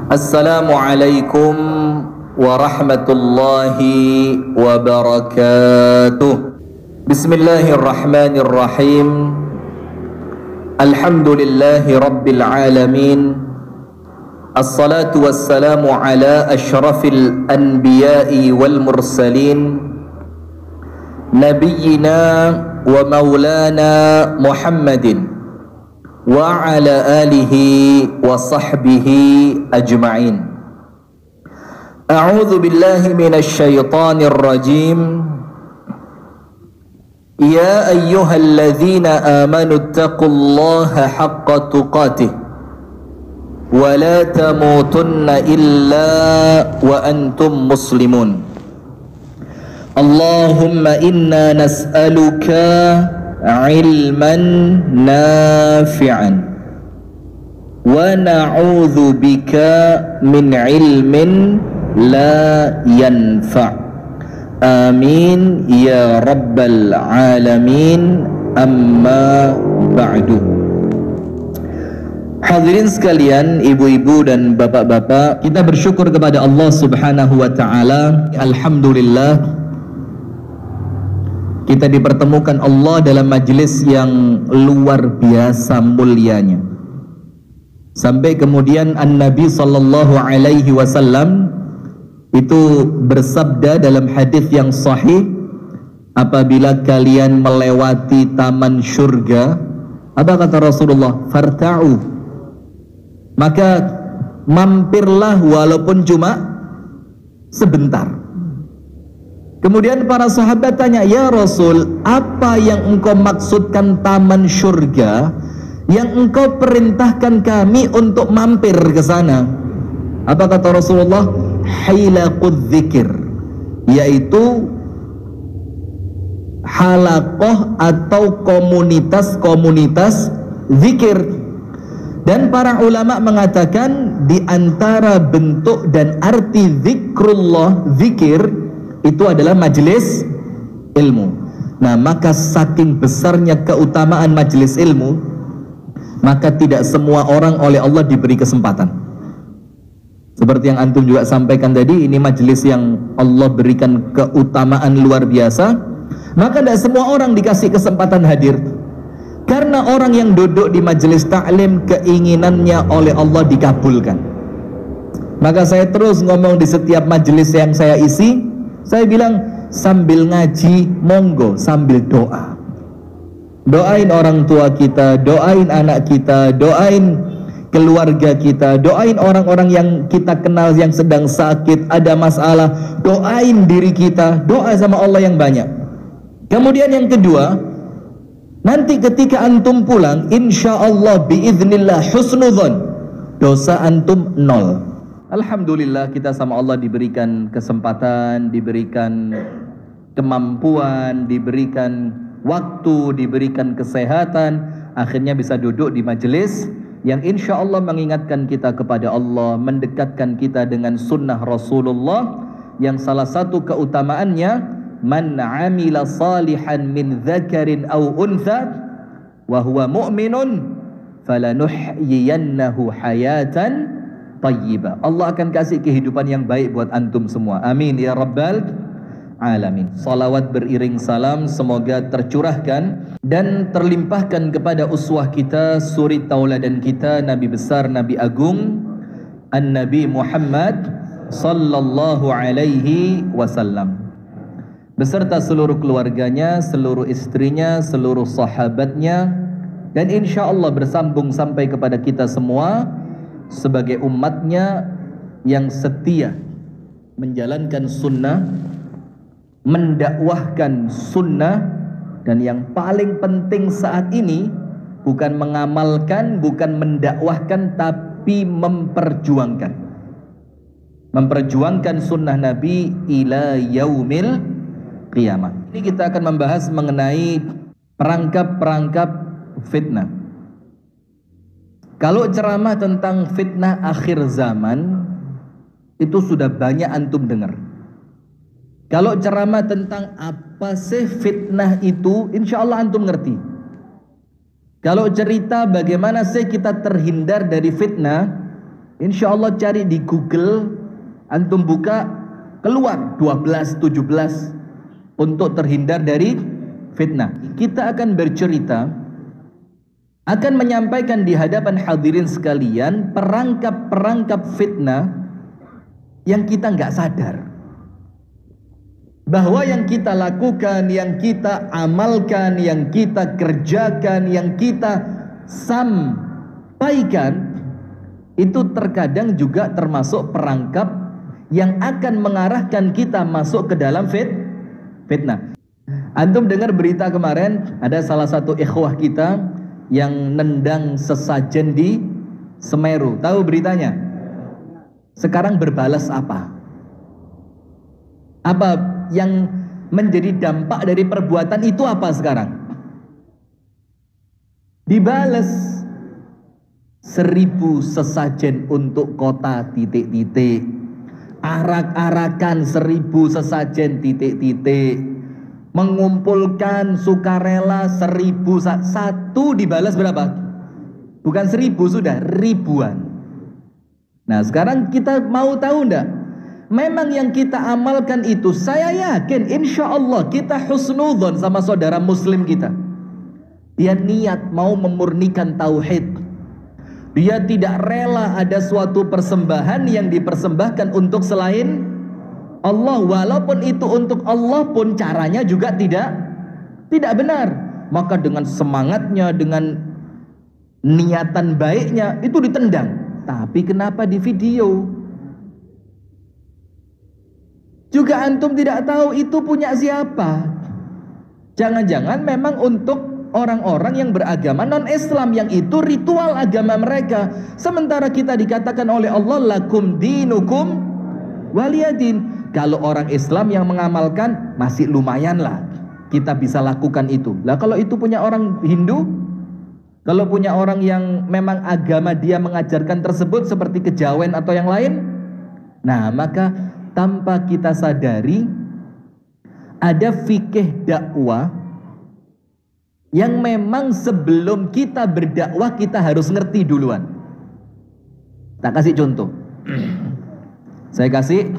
Assalamualaikum warahmatullahi wabarakatuh. Bismillahirrahmanirrahim. Alhamdulillahi rabbil alamin. Assalatu wassalamu ala ashrafil anbiya'i wal mursalin, nabiyyina wa maulana Muhammadin wa ala alihi wa sahbihi ajma'in. A'udzu billahi minasy syaithanir rajim. Ya ayyuhalladzina amanu taqullaha haqqa tuqatih wa la tamutunna illa wa antum muslimun. Allahumma inna nas'aluka ilman nafi'an wa na'udzu bika min ilmin la yanfa'. Amin ya rabbal alamin. Amma ba'du. Hadirin sekalian, ibu-ibu dan bapak-bapak, kita bersyukur kepada Allah Subhanahu wa taala. Alhamdulillah kita dipertemukan Allah dalam majelis yang luar biasa mulianya. Sampai kemudian An-Nabi sallallahu alaihi wasallam itu bersabda dalam hadis yang sahih, apabila kalian melewati taman surga, apa kata Rasulullah? Farta'u, maka mampirlah walaupun cuma sebentar. Kemudian para sahabat tanya, ya Rasul, apa yang engkau maksudkan taman surga yang engkau perintahkan kami untuk mampir ke sana? Apa kata Rasulullah? Hilaqudz dzikir, yaitu halaqah atau komunitas-komunitas zikir. Dan para ulama mengatakan di antara bentuk dan arti zikrullah, zikir, itu adalah majelis ilmu. Nah, maka saking besarnya keutamaan majelis ilmu, maka tidak semua orang oleh Allah diberi kesempatan. Seperti yang antum juga sampaikan tadi, ini majelis yang Allah berikan keutamaan luar biasa, maka tidak semua orang dikasih kesempatan hadir. Karena orang yang duduk di majelis taklim keinginannya oleh Allah dikabulkan. Maka saya terus ngomong di setiap majelis yang saya isi, saya bilang sambil ngaji monggo sambil doa. Doain orang tua kita, doain anak kita, doain keluarga kita, doain orang-orang yang kita kenal yang sedang sakit, ada masalah, doain diri kita, doa sama Allah yang banyak. Kemudian yang kedua, nanti ketika antum pulang, insya Allah biiznillah husnudzon, dosa antum nol. Alhamdulillah kita sama Allah diberikan kesempatan, diberikan kemampuan, diberikan waktu, diberikan kesehatan, akhirnya bisa duduk di majelis yang insya Allah mengingatkan kita kepada Allah, mendekatkan kita dengan sunnah Rasulullah, yang salah satu keutamaannya, man amila salihan min dzakarin aw untha wa huwa mu'minun falanuhyiyannahu hayatan tayyibah. Allah akan kasih kehidupan yang baik buat antum semua. Amin ya rabbal alamin. Salawat beriring salam semoga tercurahkan dan terlimpahkan kepada uswah kita, suri tauladan kita, Nabi besar, Nabi agung, An-Nabi Muhammad sallallahu alaihi wasallam, beserta seluruh keluarganya, seluruh istrinya, seluruh sahabatnya, dan insya Allah bersambung sampai kepada kita semua sebagai umatnya yang setia menjalankan sunnah, mendakwahkan sunnah, dan yang paling penting saat ini bukan mengamalkan, bukan mendakwahkan, tapi memperjuangkan sunnah Nabi ila yaumil qiyamah. Ini kita akan membahas mengenai perangkap-perangkap fitnah. Kalau ceramah tentang fitnah akhir zaman itu sudah banyak antum dengar. Kalau ceramah tentang apa sih fitnah itu, insya Allah antum ngerti. Kalau cerita bagaimana sih kita terhindar dari fitnah, Insya Allah cari di Google, antum buka, keluar 12, 17 untuk terhindar dari fitnah. Kita akan bercerita, akan menyampaikan di hadapan hadirin sekalian perangkap-perangkap fitnah yang kita nggak sadar. Bahwa yang kita lakukan, yang kita amalkan, yang kita kerjakan, yang kita sampaikan, itu terkadang juga termasuk perangkap yang akan mengarahkan kita masuk ke dalam fitnah. Antum dengar berita kemarin, ada salah satu ikhwah kita yang nendang sesajen di Semeru. Tahu beritanya? Sekarang berbalas apa? Apa yang menjadi dampak dari perbuatan itu apa sekarang? Dibales 1000 sesajen untuk kota titik-titik, arak-arakan 1000 sesajen titik-titik, mengumpulkan sukarela 1000 satu dibalas berapa? Bukan 1000 sudah ribuan. Nah sekarang kita mau tahu enggak? Memang yang kita amalkan itu, saya yakin insya Allah kita husnudzon sama saudara muslim kita. Dia niat mau memurnikan tauhid. Dia tidak rela ada suatu persembahan yang dipersembahkan untuk selain Allah. Walaupun itu untuk Allah pun caranya juga tidak benar. Maka dengan semangatnya, dengan niatan baiknya itu ditendang. Tapi kenapa di video? Juga antum tidak tahu itu punya siapa. Jangan-jangan memang untuk orang-orang yang beragama non-Islam, yang itu ritual agama mereka. Sementara kita dikatakan oleh Allah, lakum dinukum waliyadin. Kalau orang Islam yang mengamalkan masih lumayan lah, kita bisa lakukan itu. Lah kalau itu punya orang Hindu, kalau punya orang yang memang agama dia mengajarkan tersebut seperti kejawen atau yang lain, nah maka tanpa kita sadari ada fikih dakwah yang memang sebelum kita berdakwah kita harus ngerti duluan. Tak kasih contoh. Saya kasih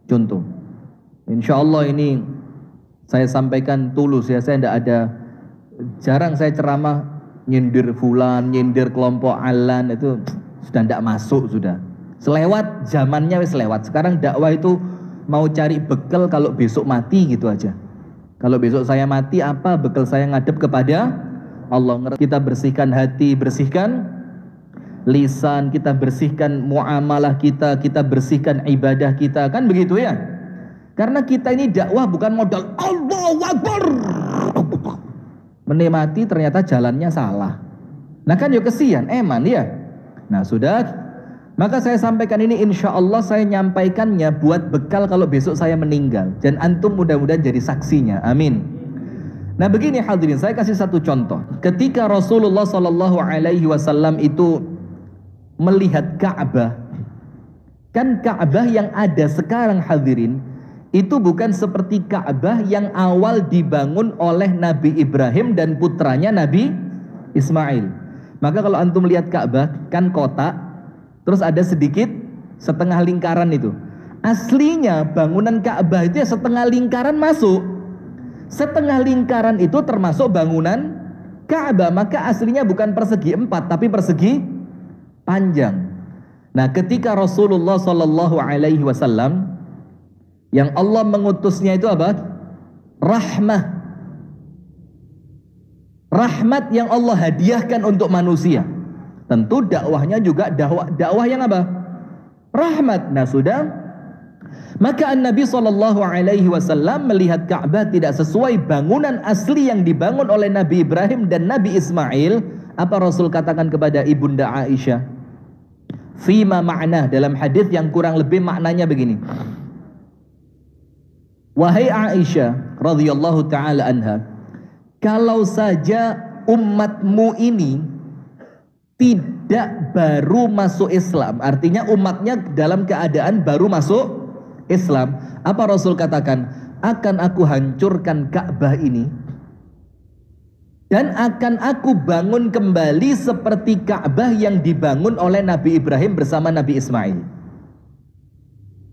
contoh. Insya Allah ini saya sampaikan tulus ya. Saya tidak ada, jarang saya ceramah nyindir fulan, nyindir kelompok alan, itu sudah tidak masuk sudah. Selewat zamannya wis lewat. Sekarang dakwah itu mau cari bekal kalau besok mati gitu aja. Kalau besok saya mati, apa bekal saya ngadep kepada Allah. Kita bersihkan hati, bersihkan lisan, kita bersihkan muamalah kita, kita bersihkan ibadah kita, kan begitu ya? Karena kita ini dakwah bukan modal Allahu Akbar, menikmati ternyata jalannya salah. Nah kan ya kesian, eman ya. Nah sudah. Maka saya sampaikan ini, insya Allah saya nyampaikannya buat bekal kalau besok saya meninggal. Dan antum mudah-mudahan jadi saksinya. Amin. Nah begini hadirin, saya kasih satu contoh. Ketika Rasulullah SAW itu melihat Ka'bah, kan Ka'bah yang ada sekarang hadirin, itu bukan seperti Ka'bah yang awal dibangun oleh Nabi Ibrahim dan putranya Nabi Ismail. Maka kalau antum lihat Ka'bah, kan kotak, terus ada sedikit setengah lingkaran itu. Aslinya bangunan Ka'bah itu ya setengah lingkaran masuk. Setengah lingkaran itu termasuk bangunan Ka'bah. Maka aslinya bukan persegi 4 tapi persegi panjang. Nah, ketika Rasulullah SAW yang Allah mengutusnya itu apa? Rahmah. Rahmat yang Allah hadiahkan untuk manusia. Tentu dakwahnya juga dakwah yang apa? Rahmat. Nah sudah. Maka Nabi SAW melihat Ka'bah tidak sesuai bangunan asli yang dibangun oleh Nabi Ibrahim dan Nabi Ismail. Apa Rasul katakan kepada ibunda Aisyah? Fima ma'na, dalam hadis yang kurang lebih maknanya begini. Wahai Aisyah radhiyallahu taala anha, kalau saja umatmu ini tidak baru masuk Islam, artinya umatnya dalam keadaan baru masuk Islam, apa Rasul katakan? Akan aku hancurkan Ka'bah ini Dan akan aku bangun kembali seperti Ka'bah yang dibangun oleh Nabi Ibrahim bersama Nabi Ismail.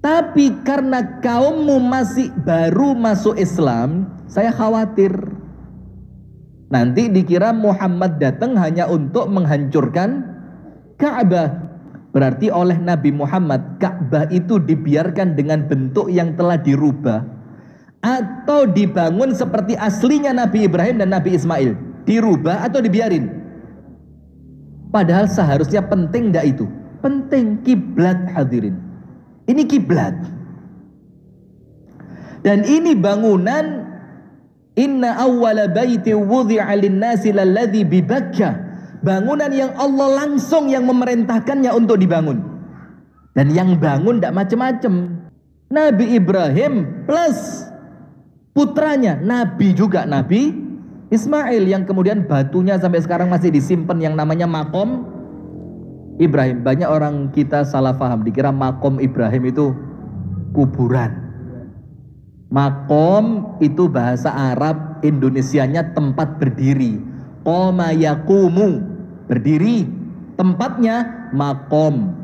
Tapi karena kaummu masih baru masuk Islam, saya khawatir nanti dikira Muhammad datang hanya untuk menghancurkan Ka'bah. Berarti oleh Nabi Muhammad, Ka'bah itu dibiarkan dengan bentuk yang telah dirubah, atau dibangun seperti aslinya Nabi Ibrahim dan Nabi Ismail, dirubah atau dibiarin. Padahal seharusnya penting enggak itu? Penting. Kiblat, hadirin. Ini kiblat. Dan ini bangunan, inna awwala baiti wudhi'a lin-nasi lalladzi bi Bakkah. Bangunan yang Allah langsung yang memerintahkannya untuk dibangun. Dan yang bangun enggak macam-macam. Nabi Ibrahim plus putranya, Nabi juga, Nabi Ismail, yang kemudian batunya sampai sekarang masih disimpan yang namanya Makom Ibrahim. Banyak orang kita salah paham, dikira Makom Ibrahim itu kuburan. Makom itu bahasa Arab, Indonesianya tempat berdiri. Qoma yaqumu, berdiri. Tempatnya makom.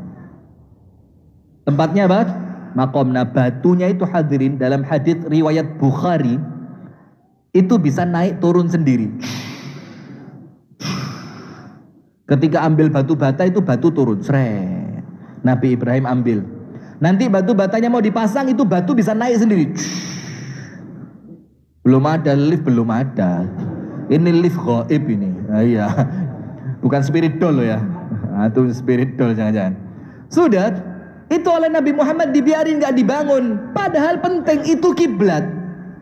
Tempatnya apa? Makom. Nah, batunya itu, hadirin, dalam hadits riwayat Bukhari itu bisa naik turun sendiri. Ketika ambil batu bata itu batu turun, sret. Nabi Ibrahim ambil. Nanti batu batanya mau dipasang, itu batu bisa naik sendiri. Belum ada lift, belum ada. Ini lift gaib ini. Iya. Bukan spirit doll loh ya. Itu spirit doll jangan-jangan. Sudah. Itu oleh Nabi Muhammad dibiarin, gak dibangun. Padahal penting, itu kiblat.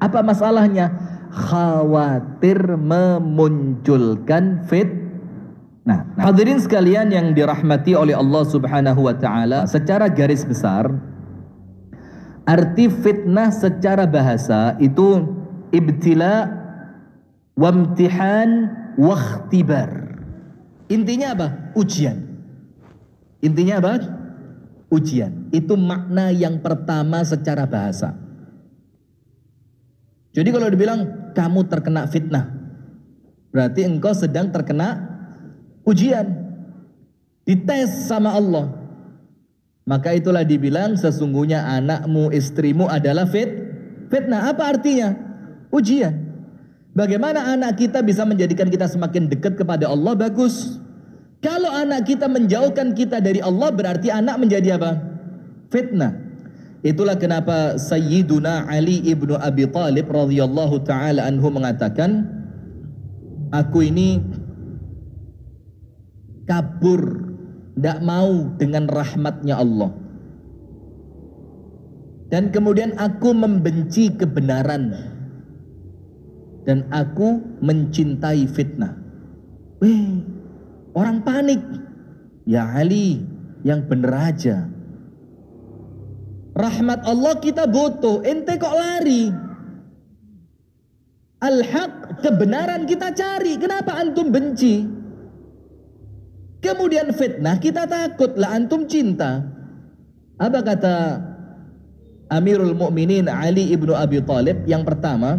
Apa masalahnya? Khawatir memunculkan fitnah. Hadirin sekalian yang dirahmati oleh Allah Subhanahu wa taala, secara garis besar arti fitnah secara bahasa itu ibtila wa imtihan wa ikhtibar. Intinya apa? Ujian. Intinya apa? Ujian. Itu makna yang pertama secara bahasa. Jadi kalau dibilang kamu terkena fitnah, berarti engkau sedang terkena ujian, dites sama Allah. Maka itulah dibilang sesungguhnya anakmu, istrimu adalah fitnah. Apa artinya? Ujian. Bagaimana anak kita bisa menjadikan kita semakin dekat kepada Allah? Bagus. Kalau anak kita menjauhkan kita dari Allah, berarti anak menjadi apa? Fitnah. Itulah kenapa Sayyiduna Ali ibnu Abi Thalib radhiyallahu ta'ala anhu mengatakan, aku ini kabur, tidak mau dengan rahmatnya Allah. Dan kemudian aku membenci kebenaran. Dan aku mencintai fitnah. Orang panik. Ya Ali, yang bener aja. Rahmat Allah kita butuh, ente kok lari? Al-haq, kebenaran kita cari, kenapa antum benci? Kemudian fitnah kita takut, lah antum cinta. Apa kata Amirul Mukminin Ali ibnu Abi Thalib? Yang pertama,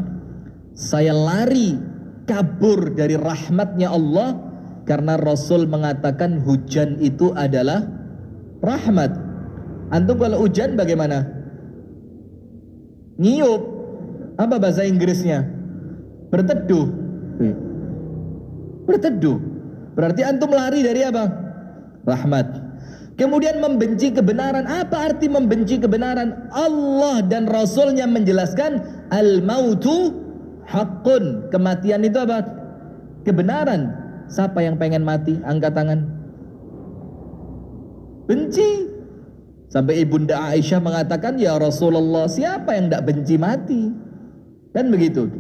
saya lari kabur dari rahmatnya Allah karena Rasul mengatakan hujan itu adalah rahmat. Antum kalau hujan bagaimana? Nyiup. Apa bahasa Inggrisnya? Berteduh. Berteduh. Berarti antum lari dari apa? Rahmat. Kemudian membenci kebenaran. Apa arti membenci kebenaran? Allah dan Rasulnya menjelaskan al-mautu haqqun. Kematian itu apa? Kebenaran. Siapa yang pengen mati? Angkat tangan. Benci. Sampai Ibunda Aisyah mengatakan, ya Rasulullah, siapa yang tidak benci mati? Dan begitu.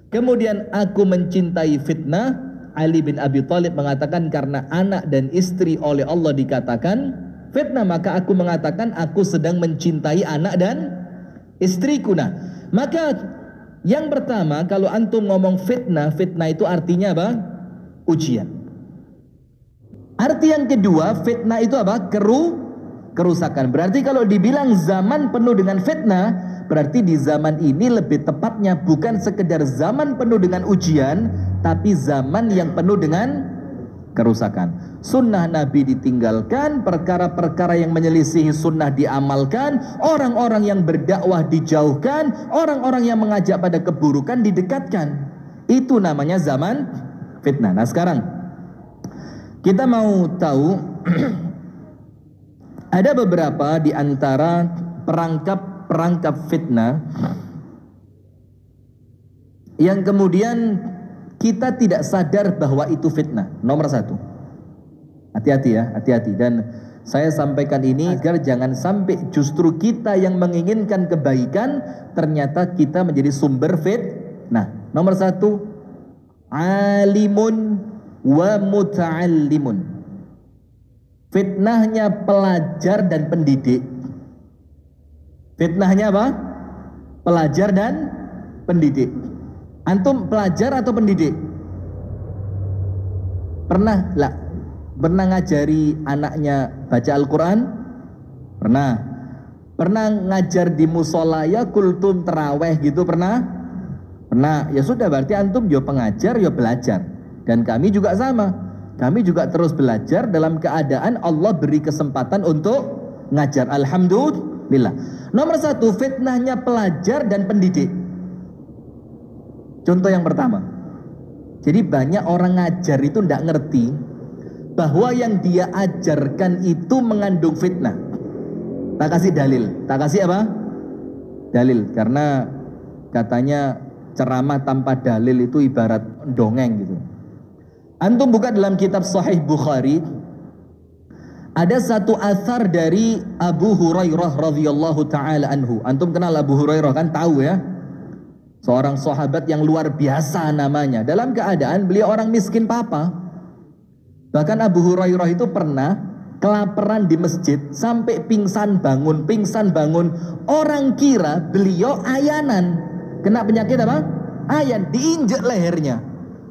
Kemudian aku mencintai fitnah. Ali bin Abi Thalib mengatakan karena anak dan istri oleh Allah dikatakan fitnah, maka aku mengatakan aku sedang mencintai anak dan istriku. Nah, maka yang pertama kalau antum ngomong fitnah, fitnah itu artinya apa? Ujian. Arti yang kedua, fitnah itu apa? Kerusakan. Berarti kalau dibilang zaman penuh dengan fitnah, berarti di zaman ini lebih tepatnya bukan sekedar zaman penuh dengan ujian, tapi zaman yang penuh dengan kerusakan. Sunnah Nabi ditinggalkan, perkara-perkara yang menyelisihi sunnah diamalkan, orang-orang yang berdakwah dijauhkan, orang-orang yang mengajak pada keburukan didekatkan. Itu namanya zaman fitnah. Nah sekarang kita mau tahu ada beberapa di antara perangkap fitnah yang kemudian kita tidak sadar bahwa itu fitnah. Nomor satu, hati-hati ya, hati-hati. Dan saya sampaikan ini agar jangan sampai justru kita yang menginginkan kebaikan ternyata kita menjadi sumber fitnah. Nomor satu, alimun wa muta'allimun. Fitnahnya pelajar dan pendidik. Fitnahnya apa? Pelajar dan pendidik. Antum pelajar atau pendidik? Pernah lah, pernah ngajari anaknya baca Al-Quran? Pernah. Pernah ngajar di musola ya kultum teraweh gitu pernah? Pernah. Ya sudah, berarti antum yo pengajar yo belajar. Dan kami juga sama. Kami juga terus belajar dalam keadaan Allah beri kesempatan untuk ngajar. Alhamdulillah. Nomor satu, fitnahnya pelajar dan pendidik. Contoh yang pertama, jadi banyak orang ngajar itu tidak ngerti bahwa yang dia ajarkan itu mengandung fitnah. Tak kasih dalil, tak kasih apa? Dalil, karena katanya ceramah tanpa dalil itu ibarat dongeng gitu. Antum buka dalam kitab Sahih Bukhari, ada satu athar dari Abu Hurairah radhiyallahu taala anhu. Antum kenal Abu Hurairah kan, tahu ya? Seorang sahabat yang luar biasa namanya. Dalam keadaan beliau orang miskin papa. Bahkan Abu Hurairah itu pernah kelaparan di masjid sampai pingsan bangun. Orang kira beliau ayanan. Kena penyakit apa? Ayan, diinjek lehernya.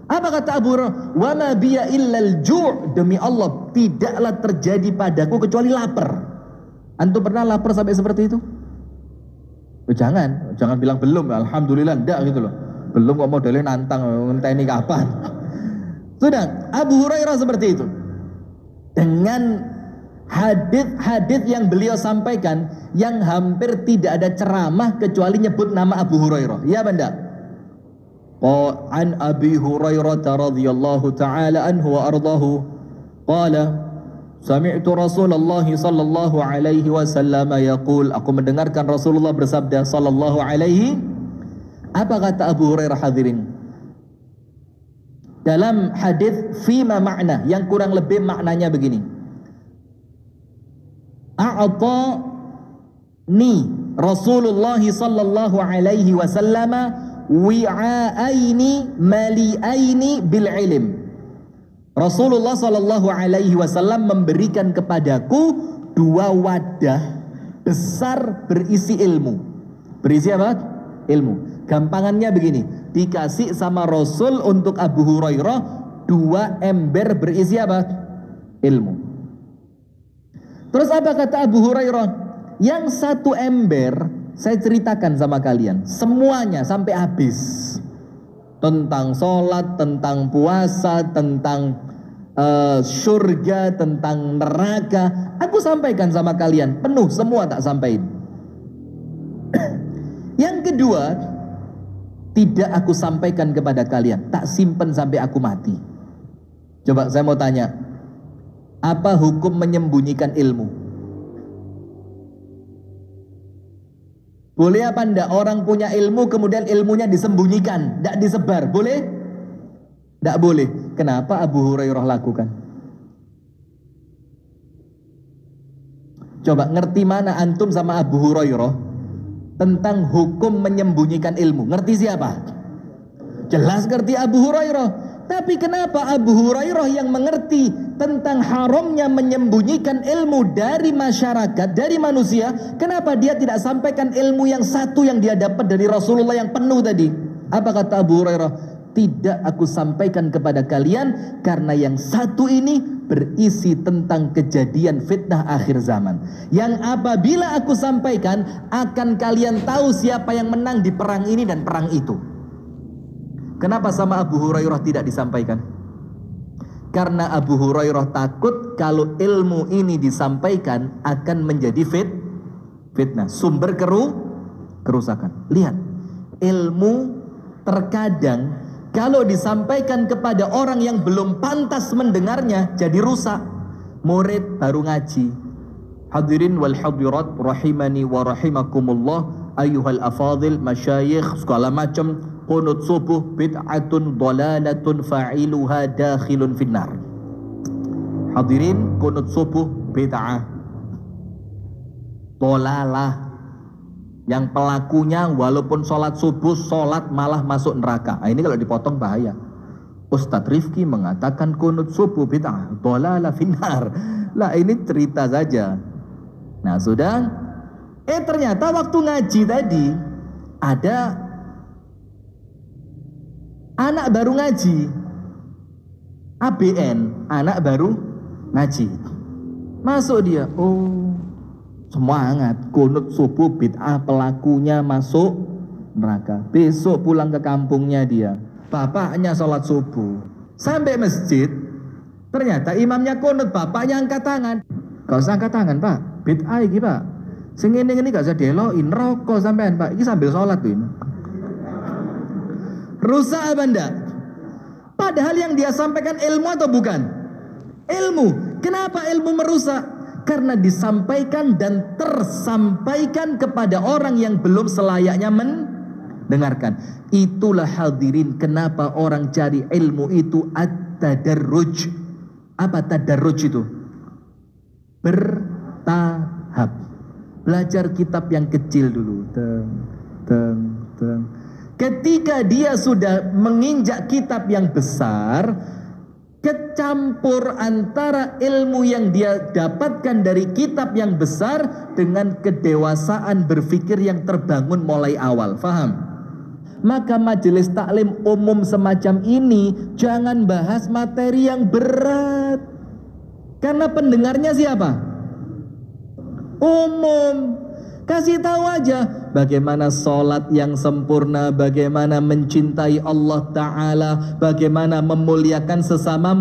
Apa kata Abu Hurairah? Wa ma biya illal ju'. Demi Allah, tidaklah terjadi padaku kecuali lapar. Antum pernah lapar sampai seperti itu? Jangan bilang belum, alhamdulillah enggak gitu loh. Belum kok modelnya nantang, entah ini kapan. Sudah, Abu Hurairah seperti itu. Dengan hadis yang beliau sampaikan yang hampir tidak ada ceramah kecuali nyebut nama Abu Hurairah. Ya benda. An Abi Hurairah radhiyallahu taala anhu wa ardahu qala sami'tu Rasulullah sallallahu alaihi wasallam yaqul, aku mendengarkan Rasulullah bersabda sallallahu alaihi. Apa kata Abu Hurairah hadirin? Dalam hadis fima makna yang kurang lebih maknanya begini. A'tani Rasulullah sallallahu alaihi wasallam wi'aini mali'aini bil ilm. Rasulullah Shallallahu Alaihi Wasallam memberikan kepadaku dua wadah besar berisi ilmu. Berisi apa? Ilmu. Gampangannya begini, dikasih sama Rasul untuk Abu Hurairah dua ember berisi apa? Ilmu. Terus apa kata Abu Hurairah? Yang satu ember saya ceritakan sama kalian semuanya sampai habis. Tentang sholat, tentang puasa, tentang surga, tentang neraka, aku sampaikan sama kalian penuh, semua tak sampaikan. Yang kedua, tidak aku sampaikan kepada kalian, tak simpen sampai aku mati. Coba saya mau tanya, apa hukum menyembunyikan ilmu? Boleh apa enggak orang punya ilmu kemudian ilmunya disembunyikan, enggak disebar? Boleh? Enggak boleh. Kenapa Abu Hurairah lakukan? Coba ngerti mana antum sama Abu Hurairah tentang hukum menyembunyikan ilmu? Ngerti siapa? Jelas ngerti Abu Hurairah. Tapi kenapa Abu Hurairah yang mengerti tentang haramnya menyembunyikan ilmu dari masyarakat, dari manusia, kenapa dia tidak sampaikan ilmu yang satu yang dia dapat dari Rasulullah yang penuh tadi? Apa kata Abu Hurairah? Tidak aku sampaikan kepada kalian karena yang satu ini berisi tentang kejadian fitnah akhir zaman, yang apabila aku sampaikan akan kalian tahu siapa yang menang di perang ini dan perang itu. Kenapa sama Abu Hurairah tidak disampaikan? Karena Abu Hurairah takut kalau ilmu ini disampaikan akan menjadi fitnah, sumber kerusakan. Lihat, ilmu terkadang kalau disampaikan kepada orang yang belum pantas mendengarnya jadi rusak. Murid baru ngaji. Hadirin wal hadirat rahimani wa rahimakumullah, ayyuhal afadil, masyayikh, segala macam, qunut subuh bid'atun dhalalatun fa'iluha dakhilun finnar. Hadirin, qunut subuh bid'ah, dhalalah, yang pelakunya walaupun sholat subuh, sholat malah masuk neraka. Nah, ini kalau dipotong bahaya. Ustadz Rifki mengatakan qunut subuh bid'ah, dhalalah finnar. Lah ini cerita saja. Nah sudah, ternyata waktu ngaji tadi ada anak baru ngaji, ABN, anak baru ngaji. Masuk dia, oh semangat, qunut subuh bid'ah, pelakunya masuk neraka. Besok pulang ke kampungnya dia, bapaknya sholat subuh, sampai masjid, ternyata imamnya qunut, bapaknya angkat tangan. Gak usah angkat tangan pak, bid'ah iki pak, sing ini gak usah deloin, rokok sampean pak, ini sambil sholat tuh ini. Rusak apa enggak? Padahal yang dia sampaikan ilmu atau bukan? Ilmu. Kenapa ilmu merusak? Karena disampaikan dan tersampaikan kepada orang yang belum selayaknya mendengarkan. Itulah hadirin kenapa orang cari ilmu itu at-tadarruj. Apa tadarruj itu? Bertahap. Belajar kitab yang kecil dulu. Ketika dia sudah menginjak kitab yang besar, kecampur antara ilmu yang dia dapatkan dari kitab yang besar dengan kedewasaan berpikir yang terbangun mulai awal. Faham? Maka majelis taklim umum semacam ini jangan bahas materi yang berat. Karena pendengarnya siapa? Umum. Kasih tahu aja bagaimana sholat yang sempurna, bagaimana mencintai Allah Ta'ala, bagaimana memuliakan sesama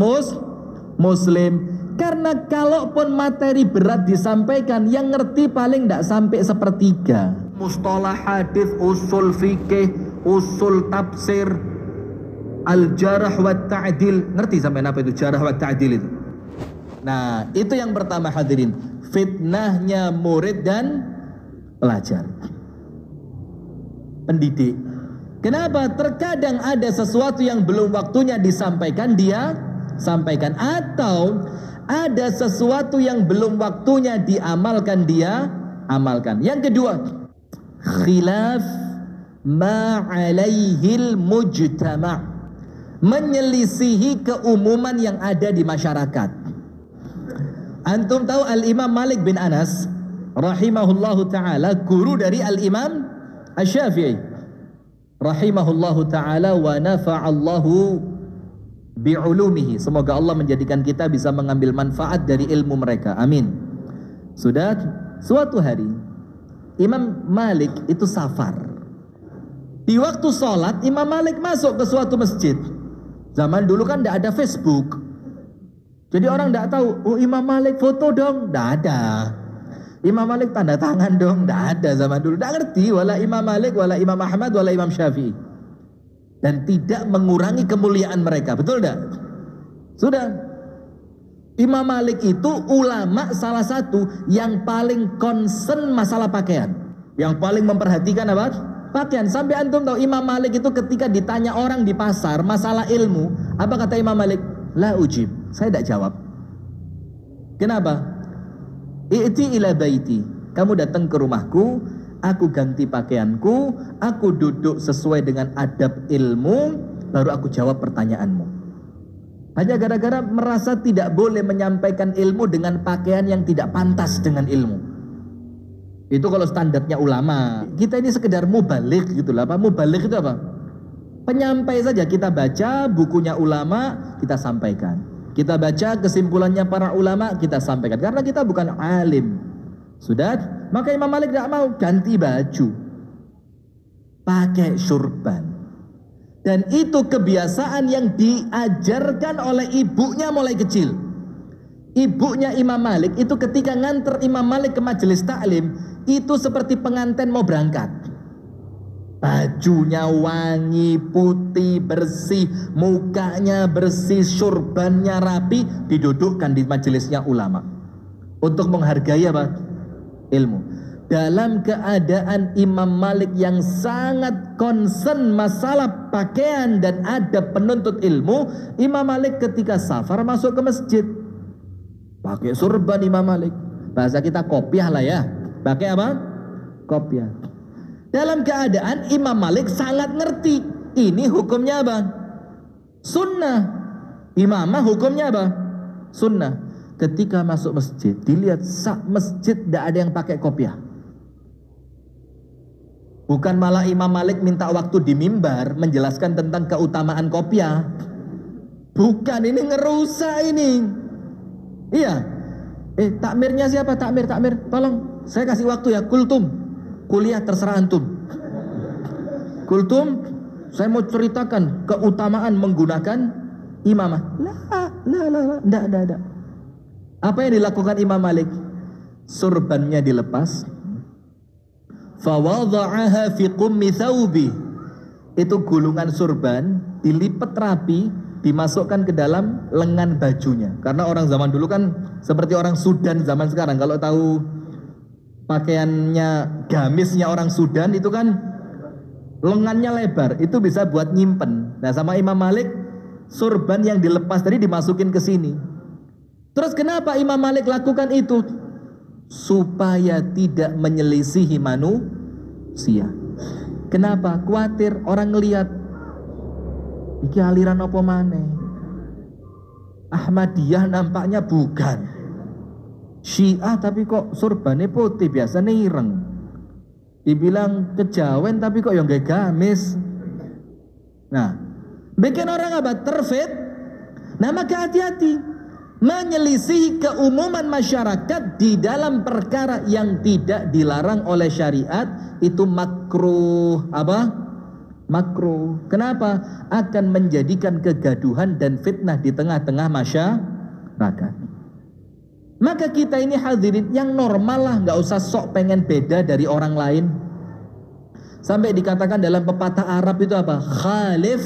muslim. Karena kalaupun materi berat disampaikan, yang ngerti paling tidak sampai sepertiga. Mustalah hadis, usul fikih, usul tafsir, al-jarah wa ta'dil. Ngerti sampai apa itu jarah wa ta'dil itu? Nah itu yang pertama hadirin, fitnahnya murid dan pelajar, pendidik. Kenapa? Terkadang ada sesuatu yang belum waktunya disampaikan, dia sampaikan. Atau ada sesuatu yang belum waktunya diamalkan, dia amalkan. Yang kedua, khilaf ma alaihil mujtama', menyelisihi keumuman yang ada di masyarakat. Antum tahu Al-Imam Malik bin Anas rahimahullahu ta'ala, guru dari Al-Imam Asy-Syafi'i rahimahullahu ta'ala, wa nafa'allahu bi'ulumihi. Semoga Allah menjadikan kita bisa mengambil manfaat dari ilmu mereka, amin. Sudah, suatu hari Imam Malik itu safar. Di waktu sholat Imam Malik masuk ke suatu masjid. Zaman dulu kan tidak ada Facebook, jadi orang tidak tahu, oh Imam Malik foto dong, tidak ada. Imam Malik tanda tangan dong, tidak ada zaman dulu. Tidak ngerti, wala Imam Malik, wala Imam Ahmad, wala Imam Syafi'i. Dan tidak mengurangi kemuliaan mereka, betul tidak? Sudah. Imam Malik itu ulama salah satu yang paling concern masalah pakaian, yang paling memperhatikan apa? Pakaian. Sampai antum tahu Imam Malik itu ketika ditanya orang di pasar masalah ilmu, apa kata Imam Malik? La ujib, saya tidak jawab. Kenapa? I'ti ila baiti, kamu datang ke rumahku, aku ganti pakaianku, aku duduk sesuai dengan adab ilmu, baru aku jawab pertanyaanmu. Hanya gara-gara merasa tidak boleh menyampaikan ilmu dengan pakaian yang tidak pantas dengan ilmu. Itu kalau standarnya ulama. Kita ini sekedar mubaligh gitu lah. Apa mubaligh itu apa? Penyampai saja. Kita baca bukunya ulama, kita sampaikan. Kita baca kesimpulannya para ulama, kita sampaikan. Karena kita bukan alim. Sudah? Maka Imam Malik tidak mau ganti baju, pakai syurban. Dan itu kebiasaan yang diajarkan oleh ibunya mulai kecil. Ibunya Imam Malik itu ketika nganter Imam Malik ke majelis taklim, itu seperti pengantin mau berangkat. Bajunya wangi, putih, bersih, mukanya bersih, surbannya rapi, didudukkan di majelisnya ulama untuk menghargai apa? Ilmu. Dalam keadaan Imam Malik yang sangat concern masalah pakaian dan adab penuntut ilmu, Imam Malik ketika safar masuk ke masjid pakai surban. Imam Malik, bahasa kita kopiah lah ya, pakai apa? Kopiah. Dalam keadaan Imam Malik sangat ngerti ini hukumnya apa? Sunnah. Imamah hukumnya apa? Sunnah. Ketika masuk masjid, dilihat sak masjid tidak ada yang pakai kopiah. Bukan malah Imam Malik minta waktu di mimbar menjelaskan tentang keutamaan kopiah. Bukan, ini ngerusak ini. Iya. Takmirnya siapa? Takmir. Tolong, saya kasih waktu ya. Kultum. Kuliah terserah antum. Kultum, saya mau ceritakan keutamaan menggunakan imamah. Enggak. Apa yang dilakukan Imam Malik? Surbannya dilepas. Fawadha'aha fi qummi thawbi. Itu gulungan surban dilipat rapi, dimasukkan ke dalam lengan bajunya. Karena orang zaman dulu kan seperti orang Sudan zaman sekarang. Kalau tahu pakaiannya, gamisnya orang Sudan itu kan lengannya lebar, itu bisa buat nyimpen. Nah, sama Imam Malik, surban yang dilepas tadi dimasukin ke sini. Terus kenapa Imam Malik lakukan itu? Supaya tidak menyelisihi manusia. Kenapa? Khawatir orang ngelihat iki aliran apa maneh. Ahmadiyah nampaknya bukan. Syiah tapi kok surbannya putih, biasanya ireng. Dibilang kejawen tapi kok yang gak gamis. Nah, bikin orang apa? Terfit. Nah, maka hati-hati. Menyelisihi keumuman masyarakat di dalam perkara yang tidak dilarang oleh syariat itu makruh. Apa? Makruh. Kenapa? Akan menjadikan kegaduhan dan fitnah di tengah-tengah masyarakat. Maka kita ini hadirin yang normal lah, nggak usah sok pengen beda dari orang lain. Sampai dikatakan dalam pepatah Arab itu apa? Khalif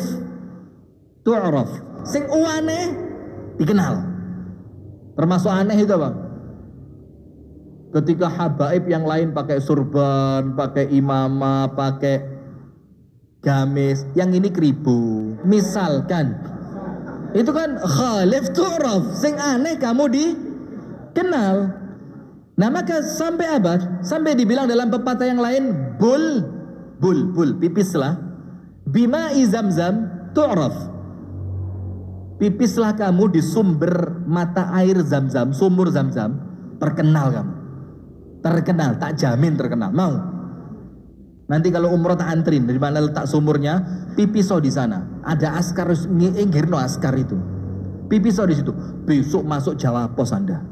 tu'raf. Sing uane dikenal. Termasuk aneh itu apa? Ketika habaib yang lain pakai surban, pakai imamah, pakai gamis, yang ini keribu. Misalkan, itu kan khalif tu'raf, sing aneh kamu dikenal. Nah, maka sampai apa? Sampai dibilang dalam pepatah yang lain, bul, pipislah, bima izamzam tu'raf. Pipislah kamu di sumber mata air Zam-Zam, sumur Zam-Zam, terkenal kamu. Terkenal, tak jamin terkenal. Mau? Nanti kalau umroh tak antrin, dari mana letak sumurnya, pipiso di sana. Ada askar, ngirno askar itu. Pipiso di situ. Besok masuk Jawa Pos Anda.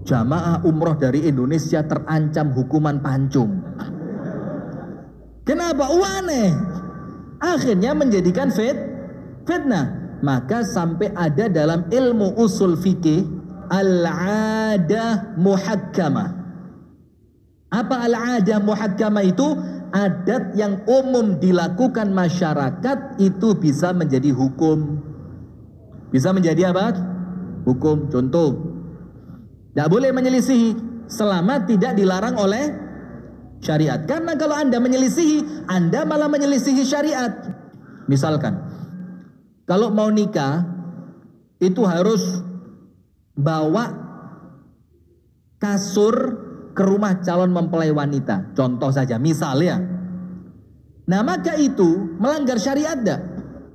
Jamaah umroh dari Indonesia terancam hukuman pancung. Kenapa? Aneh. Akhirnya menjadikan fitnah. Maka sampai ada dalam ilmu usul fikih al-adah muhakkamah. Apa al-adah muhakkamah itu? Adat yang umum dilakukan masyarakat itu bisa menjadi hukum. Bisa menjadi apa? Hukum. Contoh, tidak boleh menyelisihi selama tidak dilarang oleh syariat. Karena kalau Anda menyelisihi, Anda malah menyelisihi syariat. Misalkan, kalau mau nikah itu harus bawa kasur ke rumah calon mempelai wanita. Contoh saja, misalnya. Nah, maka itu melanggar syariat dah.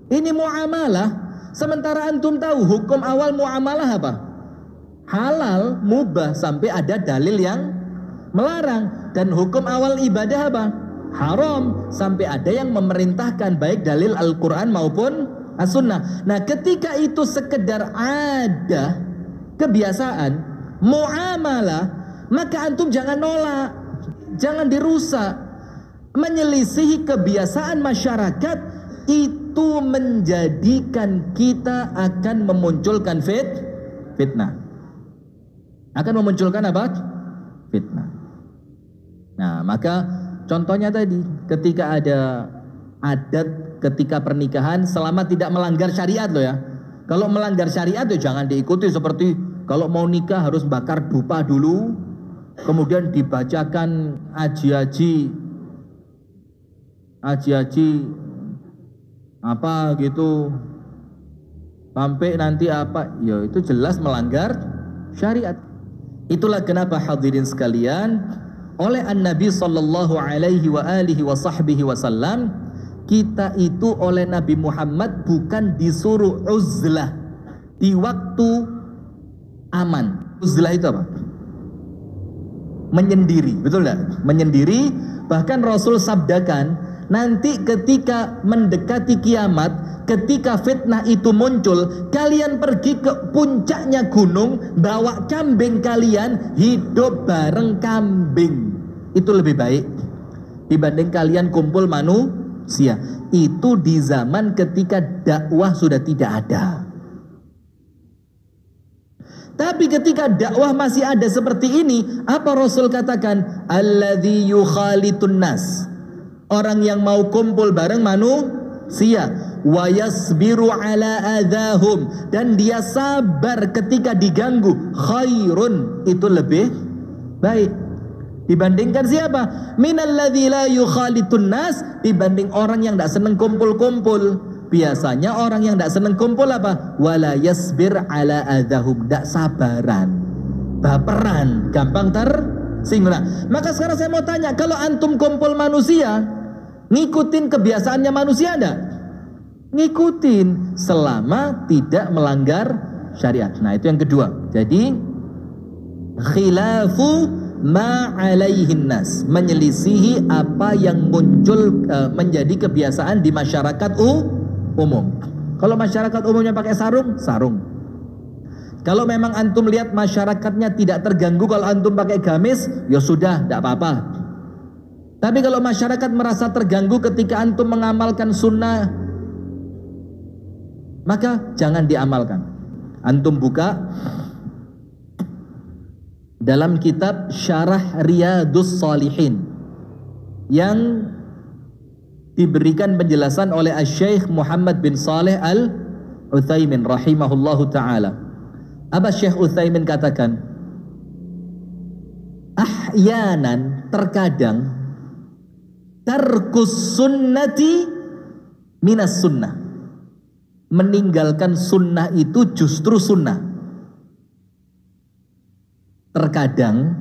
Ini muamalah. Sementara antum tahu hukum awal muamalah apa? Halal, mubah sampai ada dalil yang melarang. Dan hukum awal ibadah apa? Haram sampai ada yang memerintahkan, baik dalil Al-Quran maupun As-Sunnah. Nah, ketika itu sekedar ada kebiasaan muamalah, maka antum jangan nolak, jangan dirusak. Menyelisihi kebiasaan masyarakat itu menjadikan kita akan memunculkan fitnah. Akan memunculkan apa? Fitnah. Nah, maka contohnya tadi, ketika ada adat ketika pernikahan, selama tidak melanggar syariat loh ya. Kalau melanggar syariat ya jangan diikuti, seperti kalau mau nikah harus bakar dupa dulu, kemudian dibacakan aji-aji apa gitu, sampai nanti apa, ya itu jelas melanggar syariat. Itulah kenapa hadirin sekalian, oleh An-Nabi sallallahu alaihi wa alihi wa sahbihi wasallam, kita itu oleh Nabi Muhammad bukan disuruh uzlah di waktu aman. Uzlah itu apa? Menyendiri, betul enggak? Menyendiri. Bahkan Rasul sabdakan, nanti ketika mendekati kiamat, ketika fitnah itu muncul, kalian pergi ke puncaknya gunung, bawa kambing kalian, hidup bareng kambing. Itu lebih baik dibanding kalian kumpul manusia. Itu di zaman ketika dakwah sudah tidak ada. Tapi ketika dakwah masih ada seperti ini, apa Rasul katakan? Alladzi yukhalitun nas, orang yang mau kumpul bareng manusia, wa yasbiru ala adahum, dan dia sabar ketika diganggu, khairun, itu lebih baik dibandingkan siapa? Minalladzi la yukhalitun nas, dibanding orang yang tidak senang kumpul-kumpul. Biasanya orang yang tidak senang kumpul apa? Wala yasbir ala adahum, tidak sabaran, baperan, gampang tersinggung. Maka sekarang saya mau tanya, kalau antum kumpul manusia, ngikutin kebiasaannya manusia enggak? Ngikutin, selama tidak melanggar syariat. Nah, itu yang kedua. Jadi khilafu ma alaihin nas, menyelisihi apa yang muncul menjadi kebiasaan di masyarakat umum. Kalau masyarakat umumnya pakai sarung, sarung. Kalau memang antum lihat masyarakatnya tidak terganggu kalau antum pakai gamis, ya sudah, tidak apa-apa. Tapi kalau masyarakat merasa terganggu ketika antum mengamalkan sunnah, maka jangan diamalkan. Antum buka dalam kitab Syarah Riyadus Shalihin yang diberikan penjelasan oleh Asy-Syaikh Muhammad bin Shalih Al-Utsaimin rahimahullahu taala. Apa Syekh Utsaimin katakan? Ahyanan, terkadang, tarkus sunnati minas sunnah, meninggalkan sunnah itu justru sunnah. Terkadang,